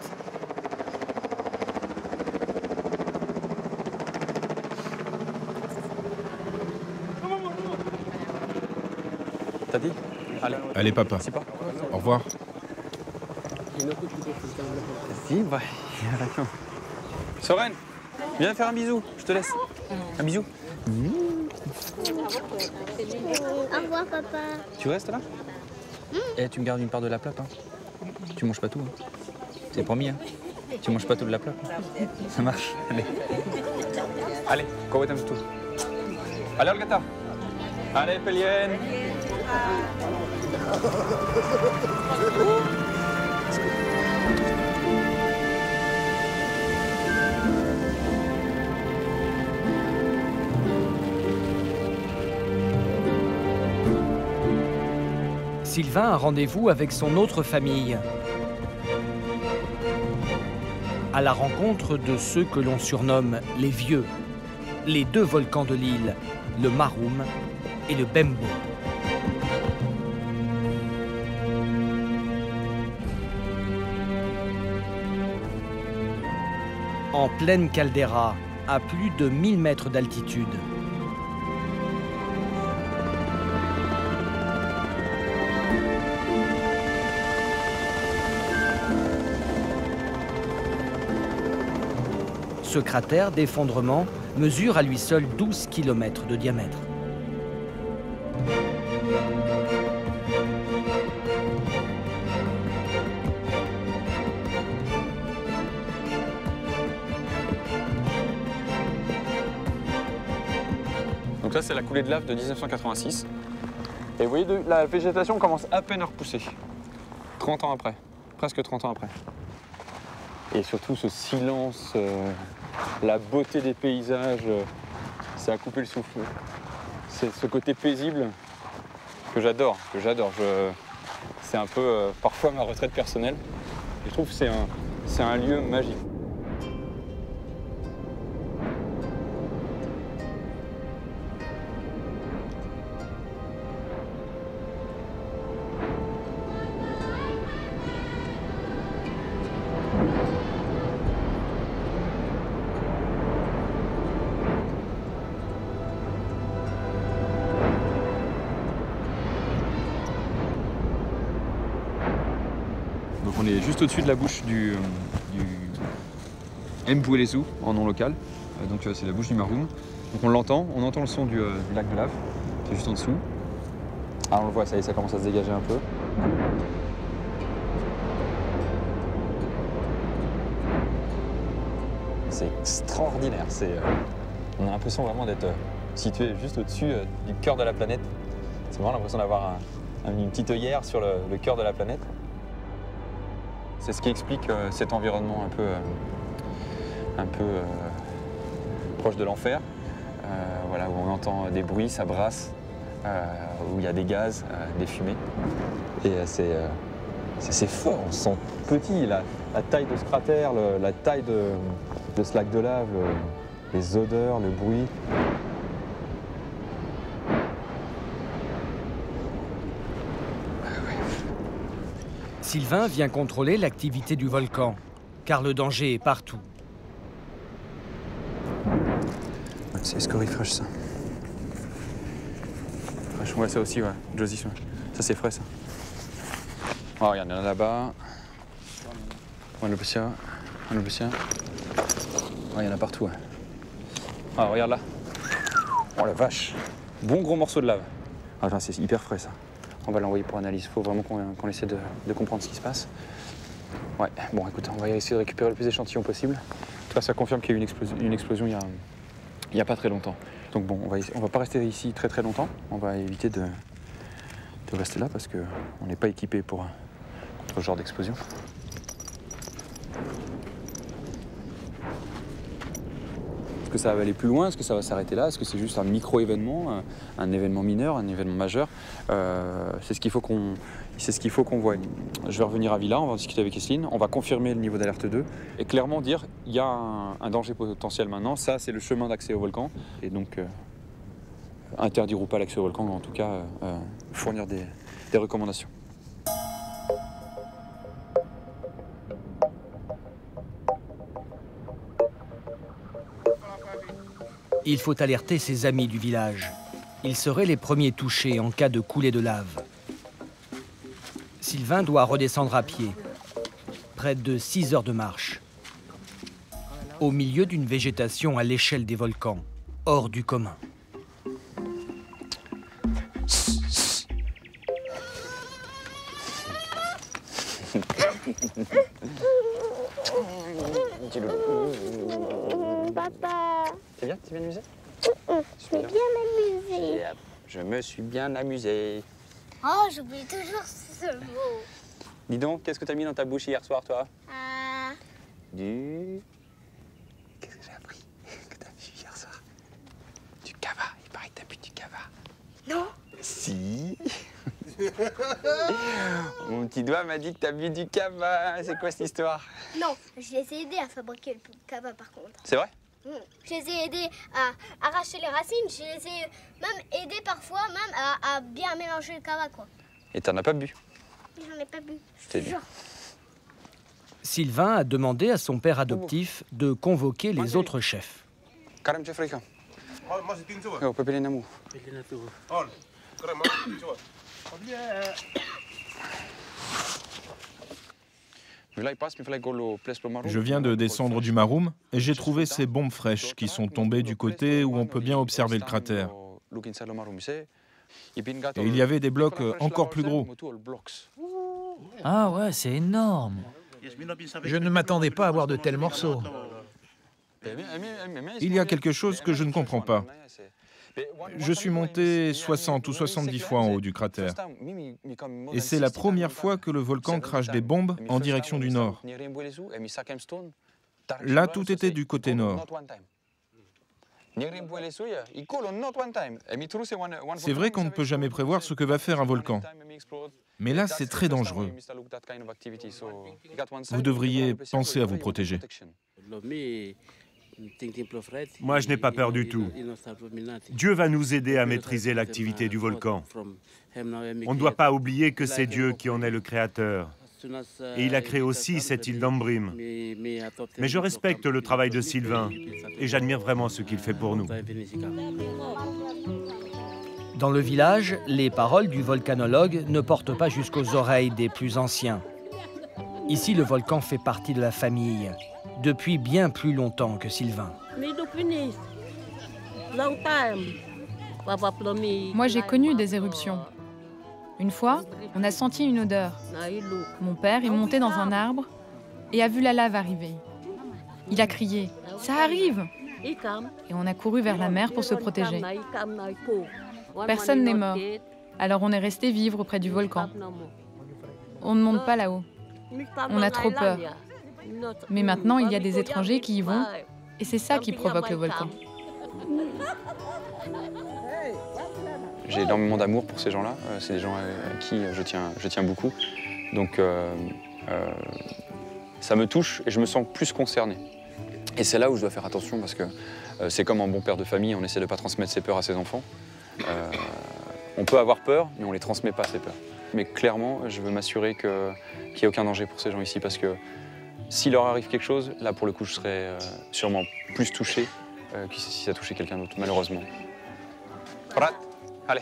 T'as dit? Allez papa. Au revoir. Soren, viens faire un bisou, je te laisse. Un bisou. Au revoir, papa. Tu restes là? Et tu me gardes une part de la plaque, hein. Tu manges pas tout, hein. C'est promis, hein. Tu manges pas tout de la plaque. Ça marche. Allez. Allez, go with them tout. Allez, Olgata. Allez, Pelien. Sylvain a rendez-vous avec son autre famille, à la rencontre de ceux que l'on surnomme les vieux, les deux volcans de l'île, le Maroum et le Bembo. En pleine caldeira, à plus de 1000 mètres d'altitude. Ce cratère d'effondrement mesure à lui seul 12 km de diamètre. Donc là, c'est la coulée de lave de 1986. Et vous voyez, la végétation commence à peine à repousser. 30 ans après, presque 30 ans après. Et surtout ce silence, la beauté des paysages, ça a coupé le souffle. C'est ce côté paisible que j'adore, c'est un peu parfois ma retraite personnelle. Et je trouve que c'est un lieu magique. Donc on est juste au-dessus de la bouche du Mbouelezu en nom local. Donc c'est la bouche du Maroum. Donc on entend le son du lac de lave, qui est juste en dessous. Ah, on le voit, ça y est, ça commence à se dégager un peu. C'est extraordinaire, on a l'impression vraiment d'être situé juste au-dessus du cœur de la planète. C'est vraiment l'impression d'avoir une petite œillère sur le cœur de la planète. C'est ce qui explique cet environnement un peu proche de l'enfer, voilà, où on entend des bruits, ça brasse, où il y a des gaz, des fumées. Et C'est fort, on se sent petit, la taille de ce cratère, la taille de ce lac de lave, les odeurs, le bruit. Sylvain vient contrôler l'activité du volcan, car le danger est partout. C'est Scorifresh, ça. Ouais, ça aussi, ouais. Josis, ouais. Ça, c'est frais, ça. Oh, regarde, il y en a là-bas. Ouais, le Bessia. Oh, il y en a partout, ouais. Ah, regarde là. Oh, la vache. Bon gros morceau de lave. Ah, c'est hyper frais, ça. On va l'envoyer pour analyse. Il faut vraiment qu'on essaie de comprendre ce qui se passe. Ouais, bon, écoute, on va essayer de récupérer le plus d'échantillons possible. En tout cas, ça confirme qu'il y a eu une explosion il y a pas très longtemps. Donc bon, on va pas rester ici très longtemps. On va éviter de rester là parce qu'on n'est pas équipé contre ce genre d'explosion. Est-ce que ça va aller plus loin? Est-ce que ça va s'arrêter là? Est-ce que c'est juste un micro-événement, un événement mineur, un événement majeur? C'est ce qu'il faut qu'on voit. Je vais revenir à Villa, on va en discuter avec Esline, on va confirmer le niveau d'alerte 2 et clairement dire il y a un danger potentiel maintenant, ça c'est le chemin d'accès au volcan et donc interdire ou pas l'accès au volcan, mais en tout cas fournir des recommandations. Il faut alerter ses amis du village. Ils seraient les premiers touchés en cas de coulée de lave. Sylvain doit redescendre à pied, près de 6 heures de marche, au milieu d'une végétation à l'échelle des volcans, hors du commun. Papa. C'est bien, tu viens amusé? Je vais bien m'amuser. Je me suis bien amusé. Oh, j'oublie toujours ce mot. Dis donc, qu'est-ce que t'as mis dans ta bouche hier soir, toi? Du... Qu'est-ce que j'ai appris que t'as bu hier soir? Du cava. Il paraît que t'as bu du cava. Non. Si. Mon petit doigt m'a dit que t'as bu du cava. C'est quoi cette histoire? Non, je les ai aidés à fabriquer le cava par contre. C'est vrai? Je les ai aidés à arracher les racines, je les ai même aidés parfois même à bien mélanger le cava, quoi. Et t'en as pas bu? J'en ai pas bu, je te jure. Sylvain a demandé à son père adoptif de convoquer les autres chefs. Je viens de descendre du Maroum et j'ai trouvé ces bombes fraîches qui sont tombées du côté où on peut bien observer le cratère. Et il y avait des blocs encore plus gros. Ah ouais, c'est énorme. Je ne m'attendais pas à voir de tels morceaux. Il y a quelque chose que je ne comprends pas. Je suis monté 60 ou 70 fois en haut du cratère. Et c'est la première fois que le volcan crache des bombes en direction du nord. Là, tout était du côté nord. C'est vrai qu'on ne peut jamais prévoir ce que va faire un volcan. Mais là, c'est très dangereux. Vous devriez penser à vous protéger. Moi, je n'ai pas peur du tout. Dieu va nous aider à maîtriser l'activité du volcan. On ne doit pas oublier que c'est Dieu qui en est le créateur. Et il a créé aussi cette île d'Ambrim. Mais je respecte le travail de Sylvain et j'admire vraiment ce qu'il fait pour nous. Dans le village, les paroles du volcanologue ne portent pas jusqu'aux oreilles des plus anciens. Ici, le volcan fait partie de la famille, depuis bien plus longtemps que Sylvain. Moi, j'ai connu des éruptions. Une fois, on a senti une odeur. Mon père est monté dans un arbre et a vu la lave arriver. Il a crié « Ça arrive !» Et on a couru vers la mer pour se protéger. Personne n'est mort, alors on est resté vivre auprès du volcan. On ne monte pas là-haut. On a trop peur. Mais maintenant, il y a des étrangers qui y vont, et c'est ça qui provoque le volcan. J'ai énormément d'amour pour ces gens-là. C'est des gens à qui je tiens beaucoup. Donc ça me touche et je me sens plus concerné. Et c'est là où je dois faire attention parce que c'est comme un bon père de famille, on essaie de ne pas transmettre ses peurs à ses enfants. On peut avoir peur, mais on ne les transmet pas, ces peurs. Mais clairement, je veux m'assurer qu'il n'y ait aucun danger pour ces gens ici parce que s'il leur arrive quelque chose, là pour le coup je serais sûrement plus touché que si ça touchait quelqu'un d'autre, malheureusement. Allez.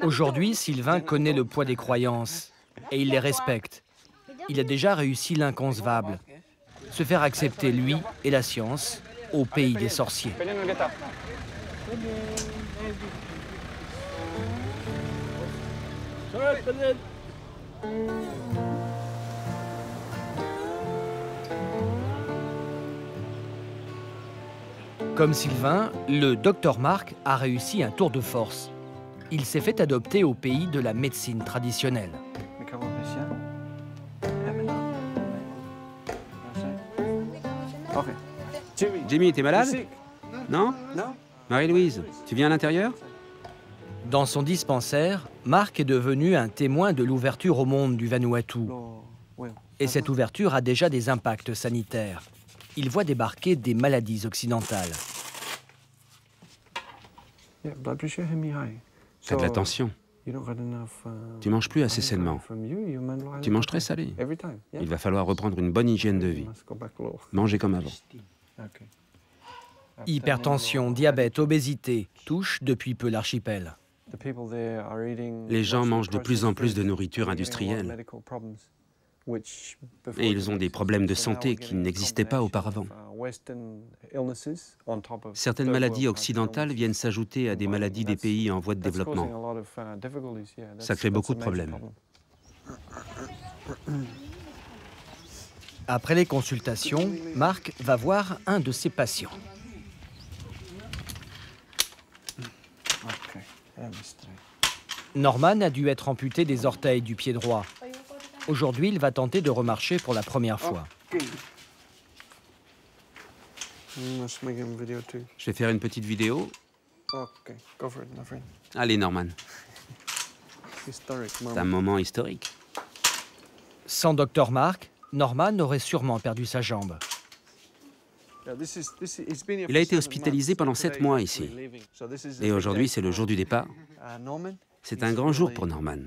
Aujourd'hui, Sylvain connaît le poids des croyances et il les respecte. Il a déjà réussi l'inconcevable, se faire accepter lui et la science au pays des sorciers. Comme Sylvain, le Dr Mark a réussi un tour de force. Il s'est fait adopter au pays de la médecine traditionnelle. Jimmy, t'es malade? Non? Marie-Louise, tu viens à l'intérieur? Dans son dispensaire, Mark est devenu un témoin de l'ouverture au monde du Vanuatu. Et cette ouverture a déjà des impacts sanitaires. Il voit débarquer des maladies occidentales. T'as de la tension. Tu manges plus assez sainement. Tu manges très salé. Il va falloir reprendre une bonne hygiène de vie. Manger comme avant. Hypertension, diabète, obésité touchent depuis peu l'archipel. Les gens mangent de plus en plus de nourriture industrielle. Et ils ont des problèmes de santé qui n'existaient pas auparavant. Certaines maladies occidentales viennent s'ajouter à des maladies des pays en voie de développement. Ça crée beaucoup de problèmes. Après les consultations, Mark va voir un de ses patients. Norman a dû être amputé des orteils du pied droit. Aujourd'hui, il va tenter de remarcher pour la première fois. Je vais faire une petite vidéo. Allez, Norman. C'est un moment historique. Sans Dr Mark, Norman aurait sûrement perdu sa jambe. Il a été hospitalisé pendant 7 mois ici. Et aujourd'hui, c'est le jour du départ. C'est un grand jour pour Norman.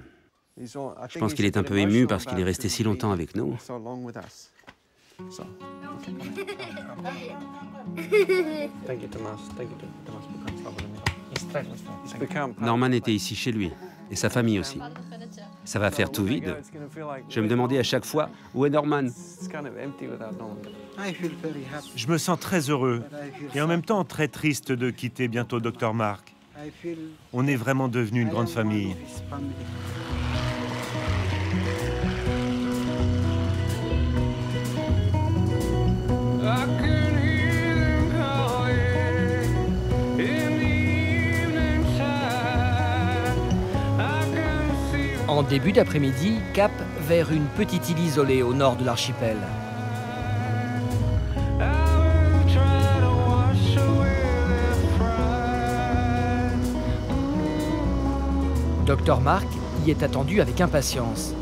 Je pense qu'il est un peu ému parce qu'il est resté si longtemps avec nous. Norman était ici chez lui, et sa famille aussi. Ça va faire tout vide. Je me demandais à chaque fois, où est Norman? Je me sens très heureux et en même temps très triste de quitter bientôt Dr Mark. On est vraiment devenu une grande famille. En début d'après-midi, cap vers une petite île isolée au nord de l'archipel. Dr Mark y est attendu avec impatience.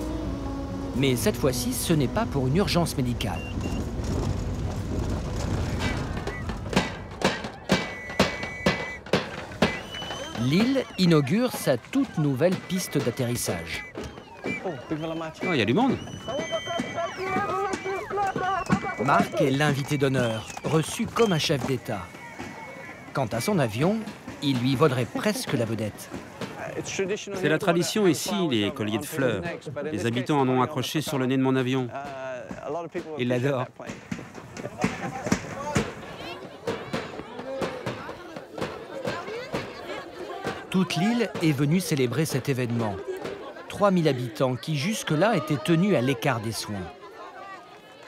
Mais cette fois-ci, ce n'est pas pour une urgence médicale. L'île inaugure sa toute nouvelle piste d'atterrissage. Oh, il y a du monde. Mark est l'invité d'honneur, reçu comme un chef d'État. Quant à son avion, il lui volerait presque la vedette. C'est la tradition ici, les colliers de fleurs. Les habitants en ont accroché sur le nez de mon avion. Ils l'adorent. Toute l'île est venue célébrer cet événement. 3000 habitants qui jusque-là étaient tenus à l'écart des soins.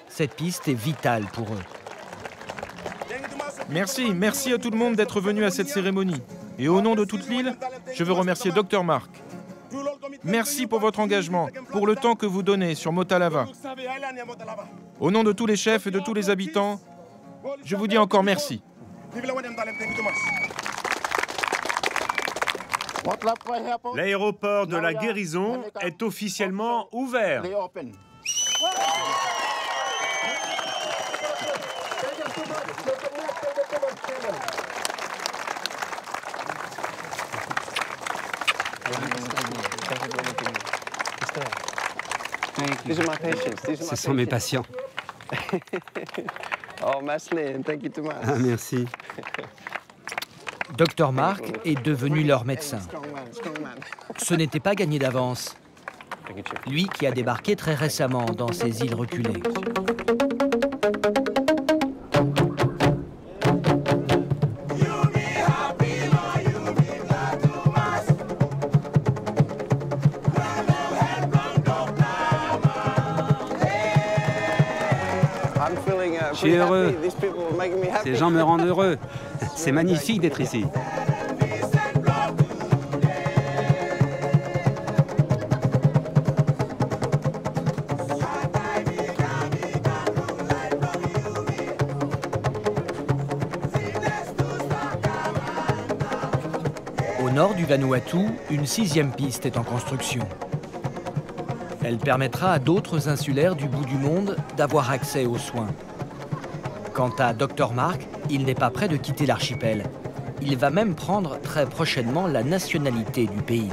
Cette piste est vitale pour eux. Merci à tout le monde d'être venu à cette cérémonie. Et au nom de toute l'île, je veux remercier Dr Mark. Merci pour votre engagement, pour le temps que vous donnez sur Motalava. Au nom de tous les chefs et de tous les habitants, je vous dis encore merci. L'aéroport de la guérison est officiellement ouvert. Ce sont mes patients. Oh, Maslin, thank you too much. Ah, merci. Dr Mark est devenu leur médecin. Ce n'était pas gagné d'avance. Lui qui a débarqué très récemment dans ces îles reculées. Je suis heureux. Ces gens me rendent heureux. C'est magnifique d'être ici. Au nord du Vanuatu, une 6e piste est en construction. Elle permettra à d'autres insulaires du bout du monde d'avoir accès aux soins. Quant à Dr Mark, il n'est pas prêt de quitter l'archipel. Il va même prendre très prochainement la nationalité du pays.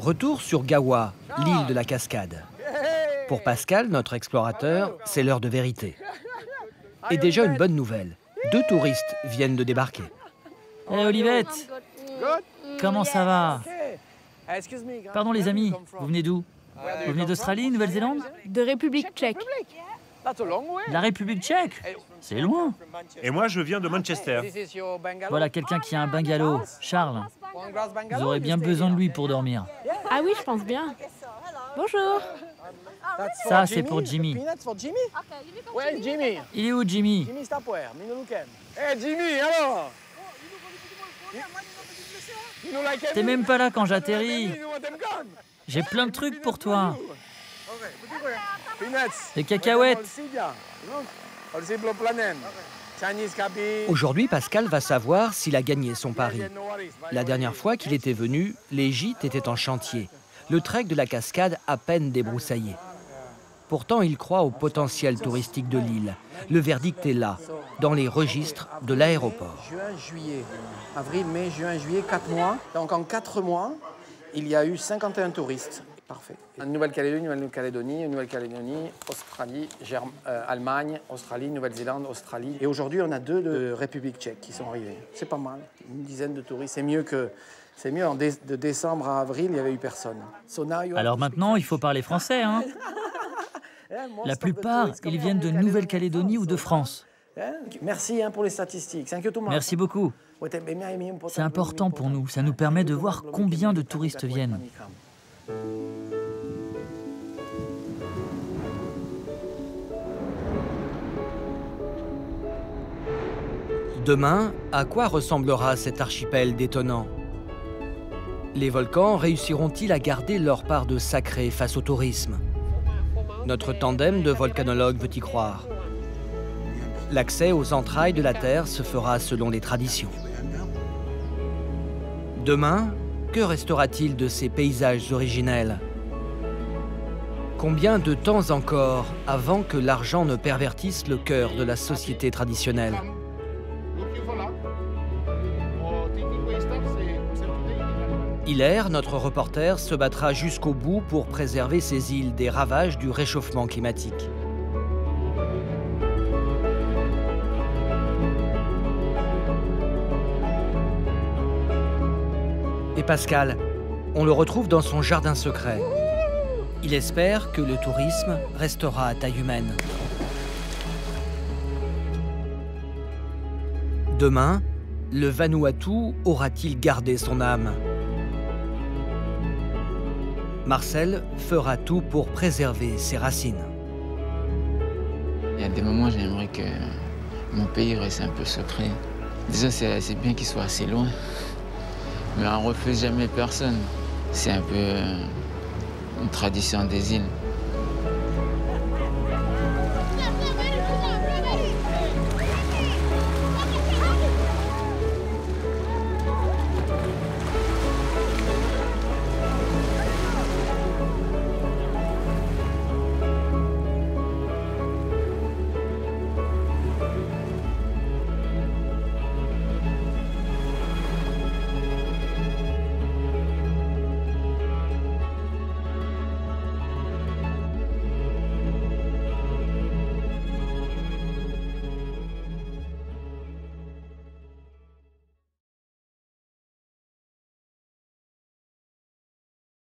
Retour sur Gawa, l'île de la Cascade. Pour Pascal, notre explorateur, c'est l'heure de vérité. Et déjà une bonne nouvelle. 2 touristes viennent de débarquer. Hé Olivette, comment ça va? Pardon les amis, vous venez d'où? Vous venez d'Australie, Nouvelle-Zélande? De République tchèque. La République tchèque? C'est loin. Et moi, je viens de Manchester. Voilà quelqu'un qui a un bungalow. Charles, vous aurez bien besoin de lui pour dormir. Ah oui, je pense bien. Bonjour. Ça, c'est pour Jimmy. Il est où, Jimmy? Jimmy, alors? T'es même pas là quand j'atterris. J'ai plein de trucs pour toi. Des cacahuètes. Aujourd'hui, Pascal va savoir s'il a gagné son pari. La dernière fois qu'il était venu, les gîtes étaient en chantier. Le trek de la cascade à peine débroussaillé. Pourtant, il croit au potentiel touristique de l'île. Le verdict est là, dans les registres de l'aéroport. Juin, juillet, avril, mai, juin, juillet, 4 mois. Donc en 4 mois, il y a eu 51 touristes. Parfait. Nouvelle-Calédonie, Australie, Allemagne, Australie, Nouvelle-Zélande, Australie. Et aujourd'hui, on a 2 de République tchèque qui sont arrivés. C'est pas mal, une dizaine de touristes. C'est mieux, de décembre à avril, il n'y avait eu personne. Alors maintenant, il faut parler français, hein? La plupart, ils viennent de Nouvelle-Calédonie ou de France. Merci pour les statistiques. Merci beaucoup. C'est important pour nous. Ça nous permet de voir combien de touristes viennent. Demain, à quoi ressemblera cet archipel détonnant? Les volcans réussiront-ils à garder leur part de sacré face au tourisme? Notre tandem de volcanologues veut y croire. L'accès aux entrailles de la Terre se fera selon les traditions. Demain, que restera-t-il de ces paysages originels? Combien de temps encore avant que l'argent ne pervertisse le cœur de la société traditionnelle? Hilaire, notre reporter, se battra jusqu'au bout pour préserver ces îles des ravages du réchauffement climatique. Et Pascal, on le retrouve dans son jardin secret. Il espère que le tourisme restera à taille humaine. Demain, le Vanuatu aura-t-il gardé son âme? Marcel fera tout pour préserver ses racines. Il y a des moments où j'aimerais que mon pays reste un peu secret. Déjà, c'est bien qu'il soit assez loin, mais on ne refuse jamais personne. C'est un peu une tradition des îles.